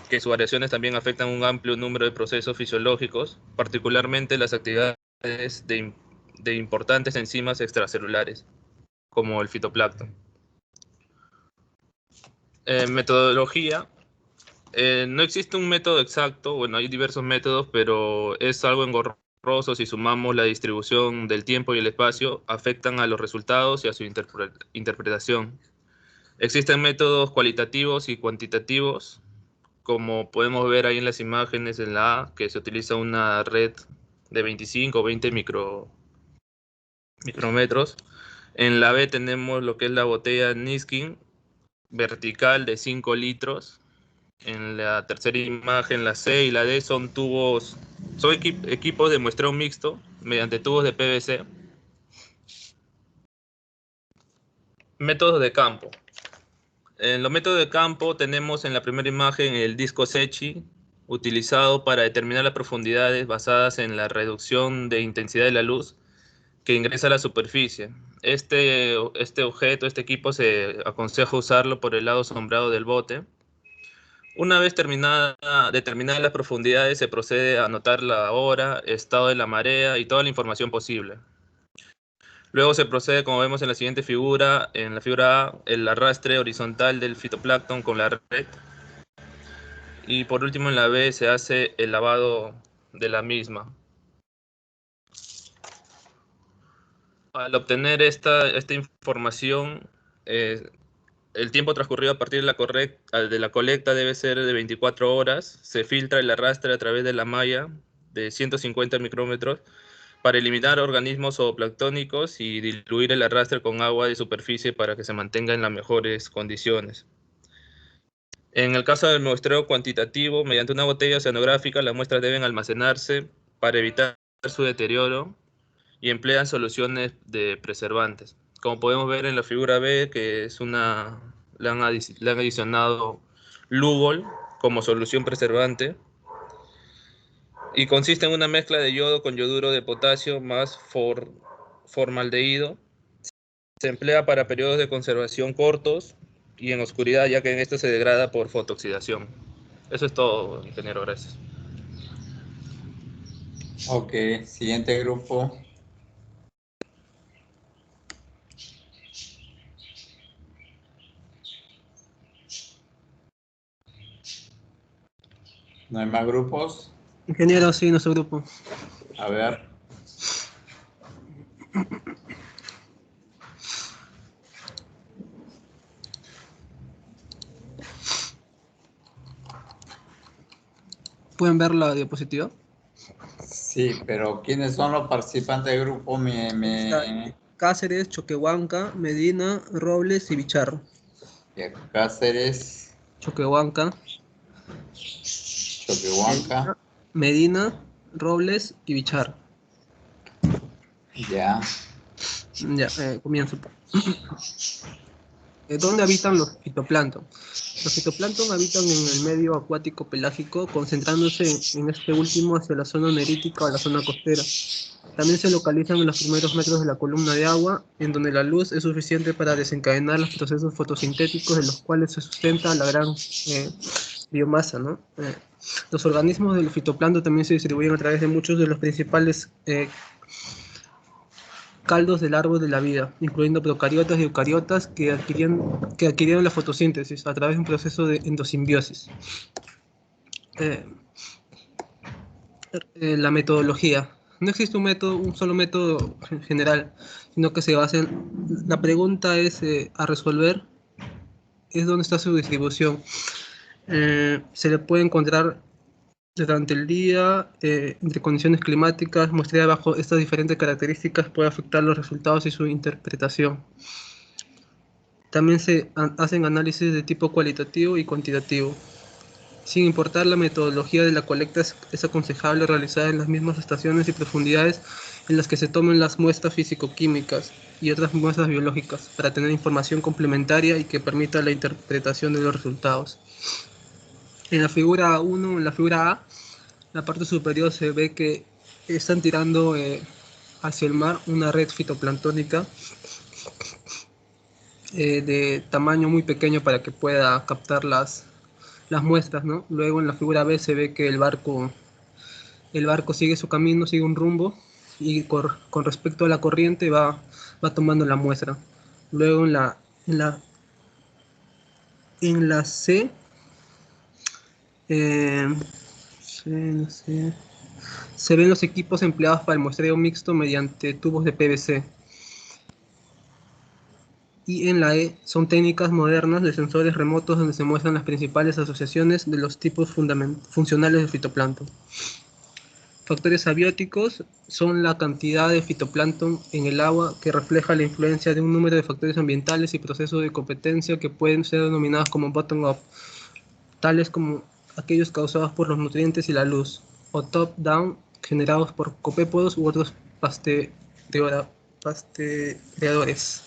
que sus variaciones también afectan un amplio número de procesos fisiológicos, particularmente las actividades de importantes enzimas extracelulares, como el fitoplancton. Metodología. No existe un método exacto, bueno, hay diversos métodos, pero es algo engorroso si sumamos la distribución del tiempo y el espacio, afectan a los resultados y a su interpretación. Existen métodos cualitativos y cuantitativos, como podemos ver ahí en las imágenes en la A, que se utiliza una red de 25 o 20 micrómetros. En la B tenemos lo que es la botella Niskin vertical de 5 litros. En la tercera imagen, la C y la D son equipos de muestreo mixto mediante tubos de PVC. Métodos de campo. En los métodos de campo tenemos en la primera imagen el disco Secchi, utilizado para determinar las profundidades basadas en la reducción de intensidad de la luz que ingresa a la superficie. Este equipo se aconseja usarlo por el lado sombreado del bote. Una vez determinadas las profundidades, se procede a anotar la hora, estado de la marea y toda la información posible. Luego se procede, como vemos en la siguiente figura, en la figura A, el arrastre horizontal del fitoplancton con la red. Y por último en la B se hace el lavado de la misma. Al obtener esta información, el tiempo transcurrido a partir de la colecta debe ser de 24 horas. Se filtra el arrastre a través de la malla de 150 micrómetros para eliminar organismos zooplanctónicos y diluir el arrastre con agua de superficie para que se mantenga en las mejores condiciones. En el caso del muestreo cuantitativo, mediante una botella oceanográfica, las muestras deben almacenarse para evitar su deterioro y emplean soluciones de preservantes. Como podemos ver en la figura B, que es le han adicionado Lugol como solución preservante. y consiste en una mezcla de yodo con yoduro de potasio más formaldehído. Se emplea para periodos de conservación cortos y en oscuridad, ya que en esto se degrada por fotooxidación. Eso es todo, ingeniero, gracias. Ok, siguiente grupo. ¿No hay más grupos? Ingeniero, sí, nuestro grupo. A ver. ¿Pueden ver la diapositiva? Sí, pero ¿quiénes son los participantes del grupo? Cáceres, Choquehuanca, Medina, Robles y Vicharro. Cáceres, Choquehuanca, Medina, Robles y Vicharro. Ya. Ya, comienzo. ¿Dónde habitan los fitoplancton? Los fitoplancton habitan en el medio acuático pelágico, concentrándose en este último hacia la zona nerítica o la zona costera. También se localizan en los primeros metros de la columna de agua, en donde la luz es suficiente para desencadenar los procesos fotosintéticos de los cuales se sustenta la gran biomasa, ¿no? Los organismos del fitoplancton también se distribuyen a través de muchos de los principales caldos del árbol de la vida, incluyendo procariotas y eucariotas que adquirieron la fotosíntesis a través de un proceso de endosimbiosis. La metodología. No existe un solo método general, sino que se basa en... La pregunta es a resolver es dónde está su distribución. Se le puede encontrar durante el día, entre condiciones climáticas, muestreada bajo estas diferentes características puede afectar los resultados y su interpretación. También se hacen análisis de tipo cualitativo y cuantitativo. Sin importar la metodología de la colecta, es aconsejable realizar en las mismas estaciones y profundidades en las que se tomen las muestras físico-químicas y otras muestras biológicas, para tener información complementaria y que permita la interpretación de los resultados. En la figura 1, en la figura A, la parte superior se ve que están tirando hacia el mar una red fitoplanctónica de tamaño muy pequeño para que pueda captar las muestras, ¿no? Luego en la figura B se ve que el barco sigue su camino, sigue un rumbo y con respecto a la corriente va tomando la muestra. Luego en la C, se ven los equipos empleados para el muestreo mixto mediante tubos de PVC. Y en la E son técnicas modernas de sensores remotos donde se muestran las principales asociaciones de los tipos funcionales de fitoplancton. Factores abióticos son la cantidad de fitoplancton en el agua que refleja la influencia de un número de factores ambientales y procesos de competencia que pueden ser denominados como bottom-up, tales como aquellos causados por los nutrientes y la luz, o top-down, generados por copépodos u otros pasteurizadores.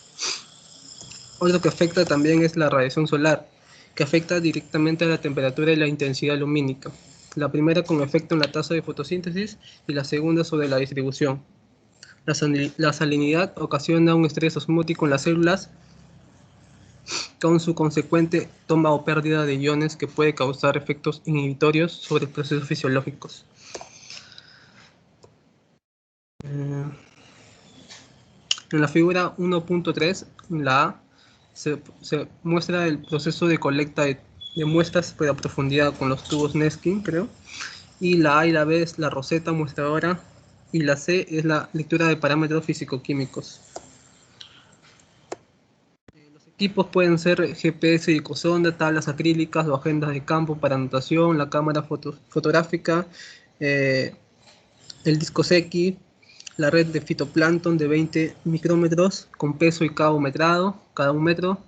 Otro que afecta también es la radiación solar, que afecta directamente a la temperatura y la intensidad lumínica. La primera con efecto en la tasa de fotosíntesis y la segunda sobre la distribución. La salinidad ocasiona un estrés osmótico en las células con su consecuente toma o pérdida de iones que puede causar efectos inhibitorios sobre procesos fisiológicos. En la figura 1.3, la A, se muestra el proceso de colecta de muestras por la profundidad con los tubos Neskin, creo. Y la A y la B es la roseta muestradora y la C es la lectura de parámetros físico-químicos. Los equipos pueden ser GPS y ecosonda, tablas acrílicas o agendas de campo para anotación, la cámara fotográfica, el disco Secchi, la red de fitoplancton de 20 micrómetros con peso y cabo metrado cada 1 metro,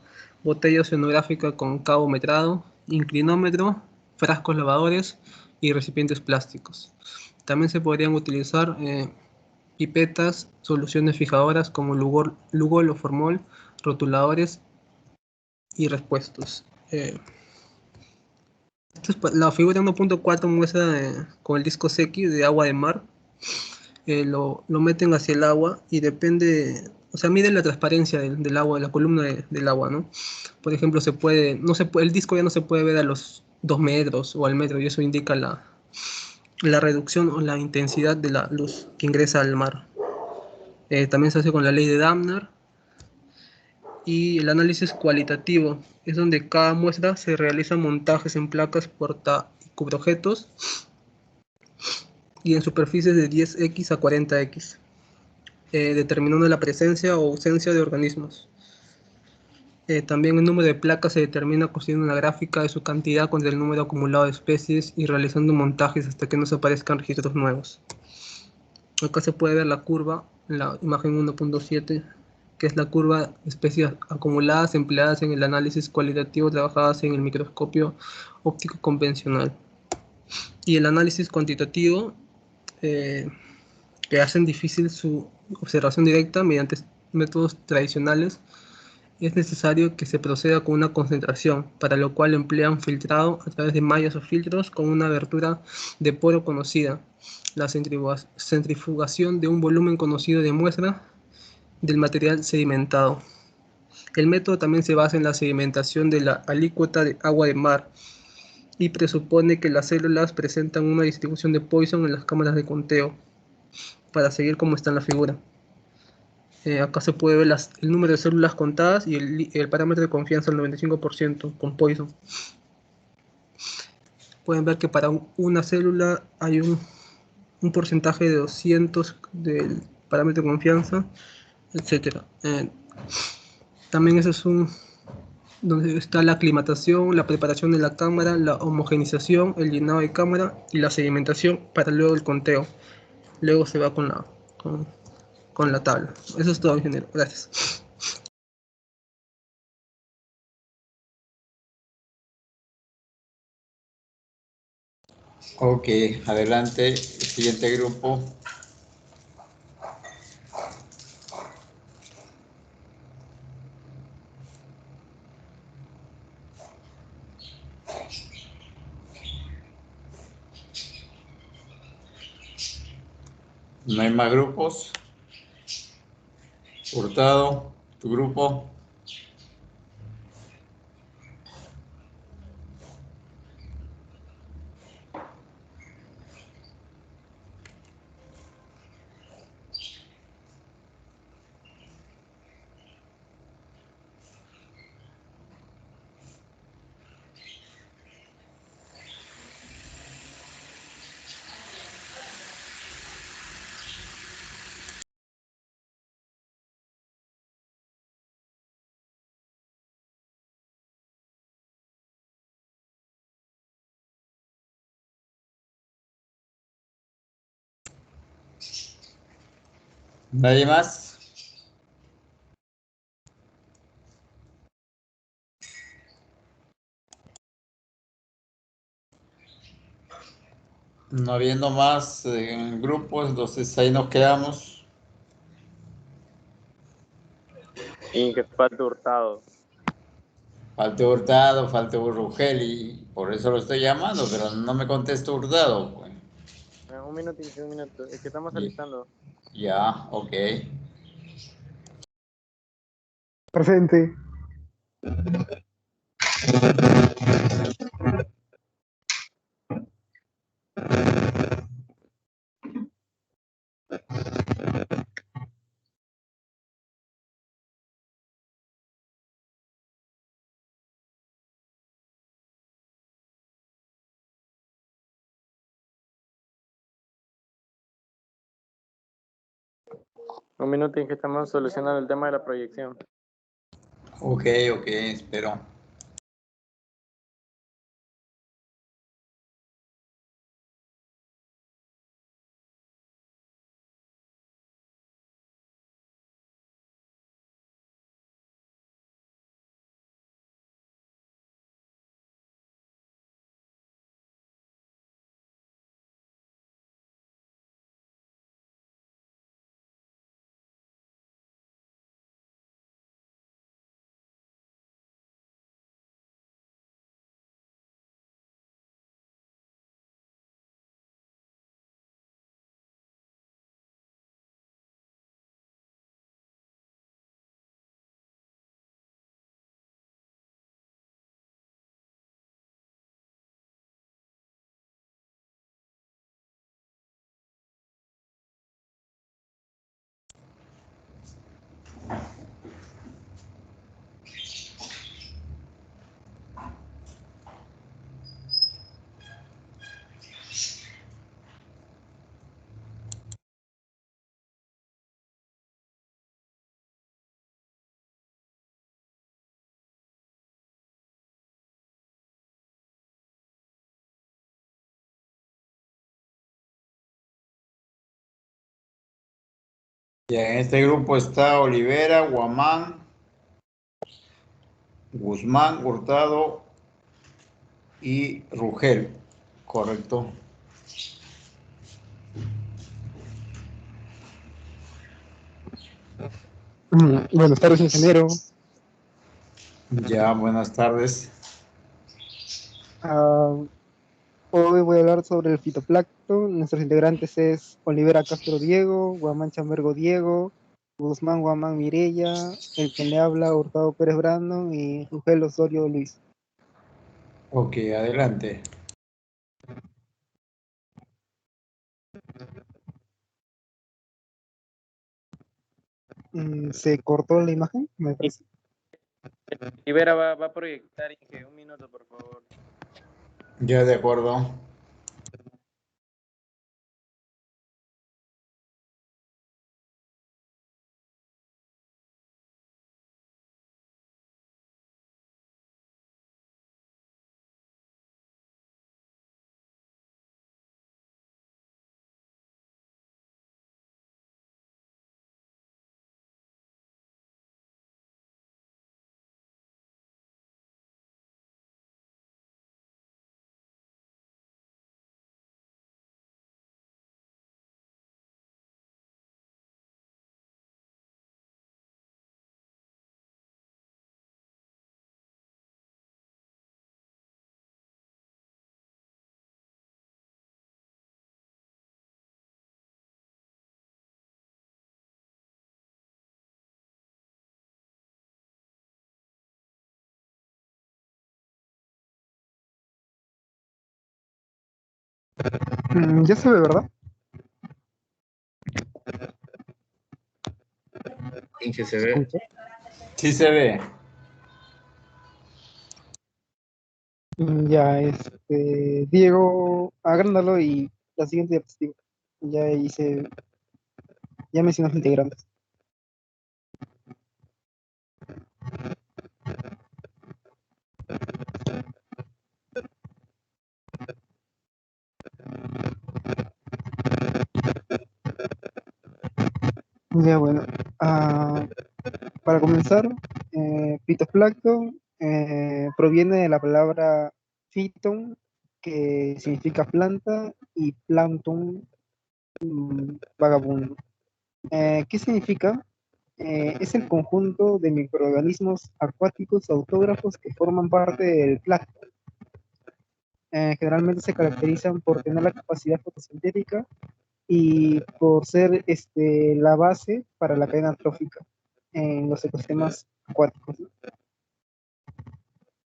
botella oceanográfica con cabo metrado, inclinómetro, frascos lavadores y recipientes plásticos. También se podrían utilizar pipetas, soluciones fijadoras como Lugol o Formol, rotuladores y repuestos. La figura 1.4 muestra con el disco X de agua de mar. Lo meten hacia el agua y depende, o sea, miden la transparencia del agua, de la columna del agua, ¿no? Por ejemplo, el disco ya no se puede ver a los 2 metros o al metro, y eso indica la reducción o la intensidad de la luz que ingresa al mar. También se hace con la ley de Damner. Y el análisis cualitativo es donde cada muestra se realizan montajes en placas porta y cubreobjetos y en superficies de 10x a 40x, determinando la presencia o ausencia de organismos. También el número de placas se determina construyendo una gráfica de su cantidad contra el número acumulado de especies y realizando montajes hasta que no se aparezcan registros nuevos. Acá se puede ver la curva en la imagen 1.7, que es la curva de especies acumuladas empleadas en el análisis cualitativo trabajadas en el microscopio óptico convencional. Y el análisis cuantitativo, que hacen difícil su observación directa mediante métodos tradicionales, es necesario que se proceda con una concentración, para lo cual emplean filtrado a través de mallas o filtros con una abertura de poro conocida, la centrifugación de un volumen conocido de muestra del material sedimentado. El método también se basa en la sedimentación de la alícuota de agua de mar y presupone que las células presentan una distribución de Poisson en las cámaras de conteo, para seguir como está en la figura. Acá se puede ver el número de células contadas y el parámetro de confianza al 95% con Poisson. Pueden ver que para una célula hay un porcentaje de 200 del parámetro de confianza, etc. También eso es donde está la aclimatación, la preparación de la cámara, la homogenización, el llenado de cámara y la sedimentación para luego el conteo. Luego se va con la tabla. Eso es todo, ingeniero. Gracias. Ok, adelante. Siguiente grupo. No hay más grupos. Hurtado, tu grupo. ¿Nadie más? No habiendo más grupos, entonces ahí nos quedamos. Y que falta Hurtado. Falta Hurtado, falta Urrugel y por eso lo estoy llamando, pero no me contesta Hurtado. Pues. Un minuto, un minuto. Es que estamos alistando. Ya, ok. Presente. Un minuto, en que estamos solucionando el tema de la proyección. Ok, espero. Y en este grupo está Olivera, Guamán, Guzmán, Hurtado y Rugel. Correcto. Buenas tardes, ingeniero. Ya, buenas tardes. Hoy voy a hablar sobre el fitoplancton. Nuestros integrantes es Olivera Castro Diego, Guamán Chambergo Diego, Guzmán Guamán Mireya, el que le habla Hurtado Pérez Brandon y Rugel Osorio Luis. Ok, adelante. ¿Se cortó la imagen? Me parece. Rivera va a proyectar, Inge, un minuto, por favor. Ya, de acuerdo. Ya se ve, ¿verdad? Inge, se ¿Se ve. escucha? Sí se ve. Ya, Diego, agrándalo y la siguiente diapositiva. Ya hice, ya mencioné los integrantes. Ya, bueno, para comenzar, fitoplancton proviene de la palabra phyton, que significa planta, y plancton, vagabundo. ¿Qué significa? Es el conjunto de microorganismos acuáticos autógrafos que forman parte del plancton. Generalmente se caracterizan por tener la capacidad fotosintética y por ser la base para la cadena trófica en los ecosistemas acuáticos, ¿no?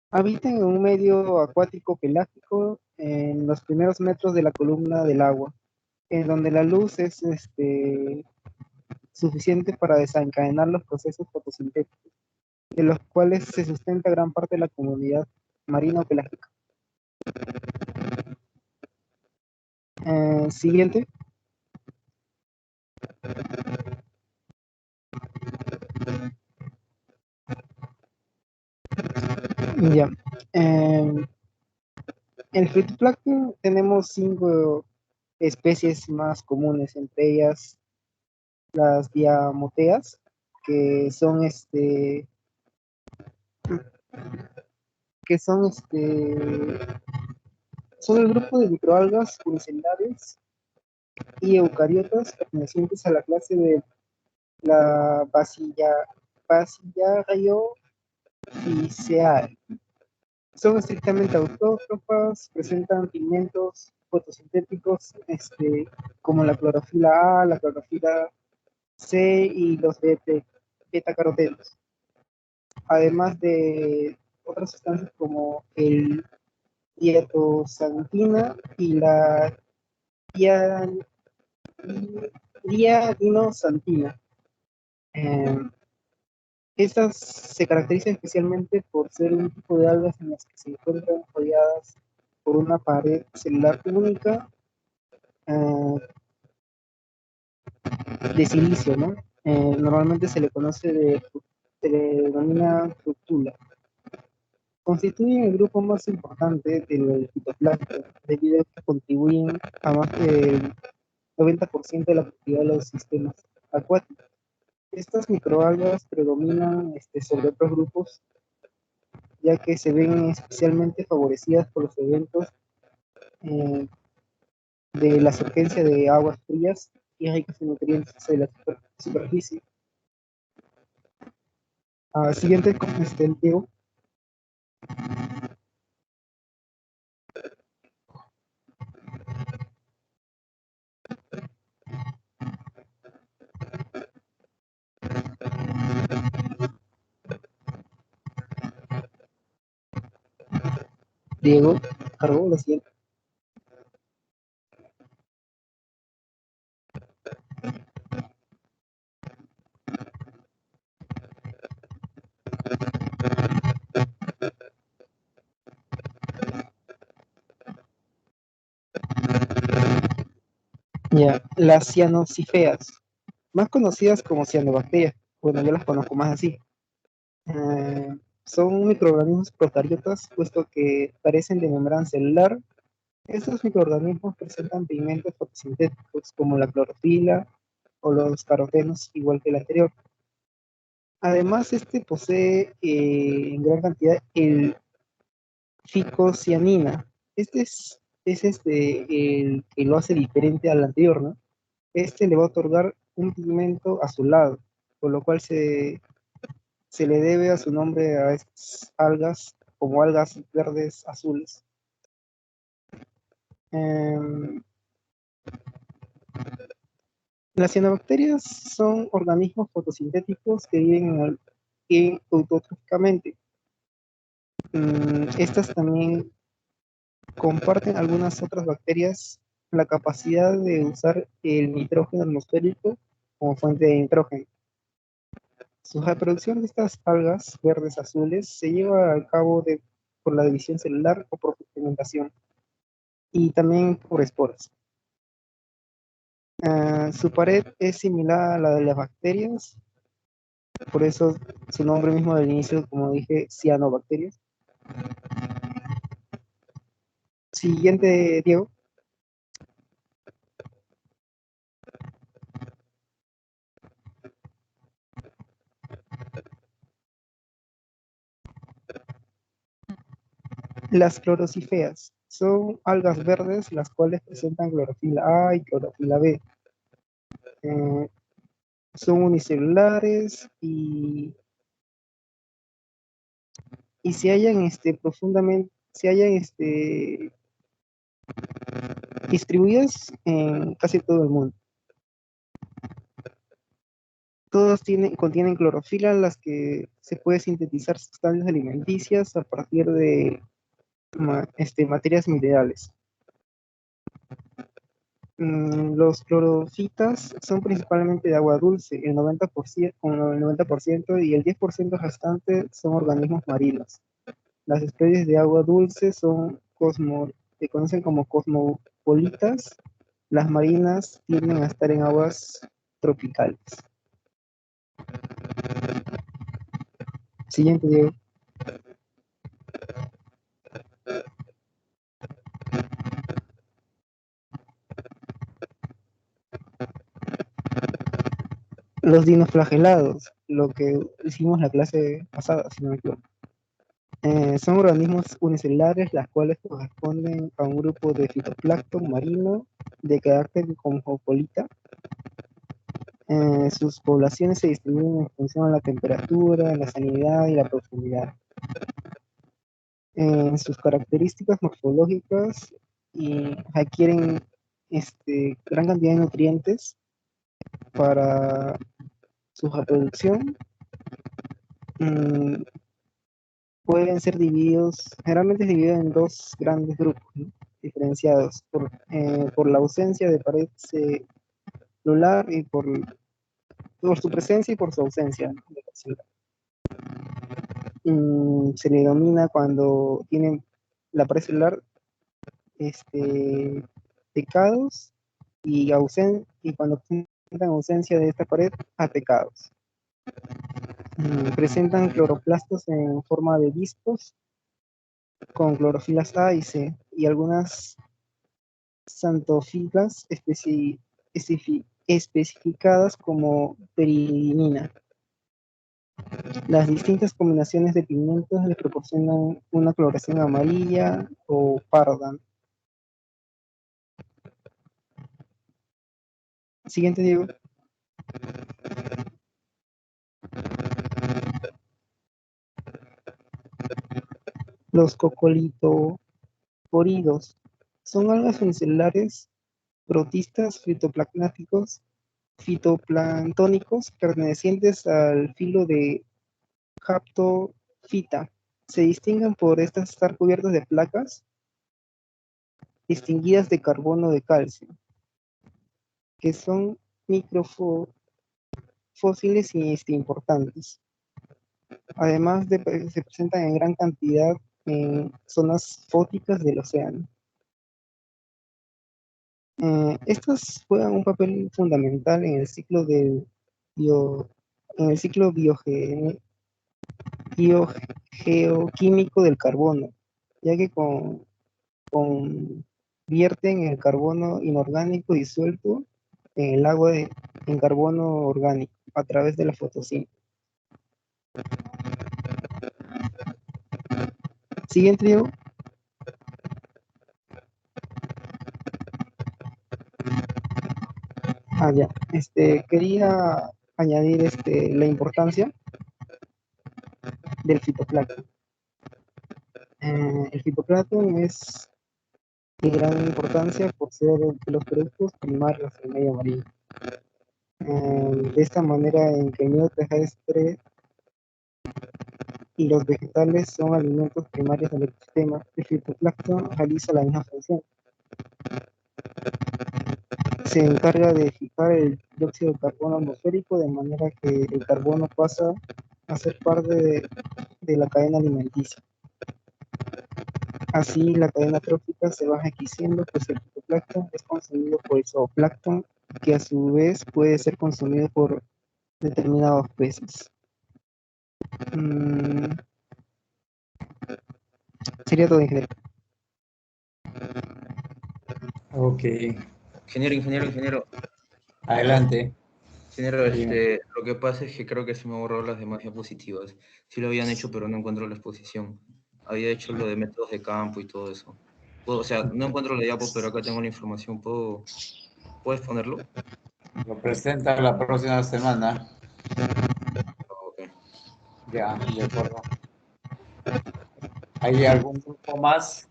Habitan en un medio acuático pelágico en los primeros metros de la columna del agua, en donde la luz es suficiente para desencadenar los procesos fotosintéticos, de los cuales se sustenta gran parte de la comunidad marina o pelágica. Siguiente. Ya. En fitoplancton tenemos 5 especies más comunes, entre ellas las diamoteas, que son son el grupo de microalgas unicelulares y eucariotas pertenecientes a la clase de la Basidiaceae. Son estrictamente autótrofas, presentan pigmentos fotosintéticos como la clorofila A, la clorofila C y los betacarotenos, además de otras sustancias como el dietosantina y la diadinosantina. Estas se caracterizan especialmente por ser un tipo de algas en las que se encuentran rodeadas por una pared celular única de silicio, ¿no? Normalmente se le se le denomina fructula. Constituyen el grupo más importante del fitoplancton, debido a que contribuyen a más del 90% de la actividad de los sistemas acuáticos. Estas microalgas predominan sobre otros grupos, ya que se ven especialmente favorecidas por los eventos eh, de la surgencia de aguas frías y ricas en nutrientes de la superficie. Siguiente, Diego. Diego, cargó la siguiente. Ya, las cianocifeas, más conocidas como cianobacterias, bueno, yo las conozco más así. Son microorganismos procariotas, puesto que carecen de membrana celular. Estos microorganismos presentan pigmentos fotosintéticos como la clorofila o los carotenos, igual que el anterior. Además, posee en gran cantidad el ficocianina. Es el que lo hace diferente al anterior, ¿no? Le va a otorgar un pigmento azulado, por lo cual se le debe a su nombre a estas algas como algas verdes azules. Las cianobacterias son organismos fotosintéticos que viven autotróficamente. Estas también comparten algunas otras bacterias la capacidad de usar el nitrógeno atmosférico como fuente de nitrógeno. Su reproducción de estas algas verdes azules se lleva a cabo por la división celular o por fermentación, y también por esporas. Su pared es similar a la de las bacterias, por eso su nombre mismo del inicio, como dije, cianobacterias. Siguiente, Diego. Las clorocifeas son algas verdes las cuales presentan clorofila A y clorofila B. Son unicelulares y se hallan distribuidas en casi todo el mundo. Todas contienen clorofila, las que se puede sintetizar sustancias alimenticias a partir de materias minerales. Los clorofitas son principalmente de agua dulce, el 90%, y el 10% restante son organismos marinos. Las especies de agua dulce se conocen como cosmopolitas. Las marinas tienden a estar en aguas tropicales. Siguiente, Diego. Los dinoflagelados, lo que hicimos la clase pasada, si no me equivoco. Son organismos unicelulares, las cuales corresponden a un grupo de fitoplancton marino de carácter cosmopolita. Sus poblaciones se distribuyen en función a la temperatura, la salinidad y la profundidad. Sus características morfológicas adquieren gran cantidad de nutrientes para su reproducción. Pueden ser generalmente divididos en dos grandes grupos, ¿no? Diferenciados por la ausencia de pared celular y por su presencia y por su ausencia, ¿no?, de celular. Se le denomina cuando tienen la pared celular pecados y cuando presentan ausencia de esta pared, apecados. Presentan cloroplastos en forma de discos con clorofilas A y C y algunas xantofilas especificadas como peridinina. Las distintas combinaciones de pigmentos le proporcionan una coloración amarilla o parda. Siguiente, Diego. Los cocolitoporidos son algas unicelulares protistas fitoplanctónicos pertenecientes al filo de Haptophyta. Se distinguen por estar cubiertos de placas distinguidas de carbono de calcio, que son microfósiles importantes. Además se presentan en gran cantidad en zonas fóticas del océano. Estos juegan un papel fundamental en el ciclo biogeoquímico del carbono, ya que convierten el carbono inorgánico disuelto en el agua en carbono orgánico a través de la fotosíntesis. Siguiente, Diego. Ya. Quería añadir la importancia del fitoplancton. El fitoplancton es de gran importancia por ser de los productos primarios del medio marino. De esta manera en que el medio terrestre y los vegetales son alimentos primarios del ecosistema, el fitoplancton realiza la misma función. Se encarga de fijar el dióxido de carbono atmosférico de manera que el carbono pasa a ser parte de la cadena alimenticia. Así la cadena trófica se va enriqueciendo, pues el fitoplancton es consumido por el zooplancton, que a su vez puede ser consumido por determinados peces. Sería todo, ingeniero. Ok, Ingeniero. adelante. Ingeniero, Dime. lo que pasa es que creo que se me borró las demás diapositivas. Sí lo habían hecho, pero no encuentro la exposición. Había hecho lo de métodos de campo y todo eso. O sea, no encuentro la diapo, pero acá tengo la información. ¿Puedes ponerlo? Lo presenta la próxima semana. Ok. Ya, de acuerdo. ¿Hay algún grupo más?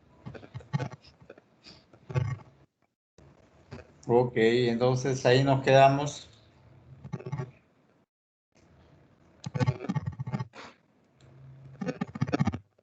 Ok, entonces ahí nos quedamos.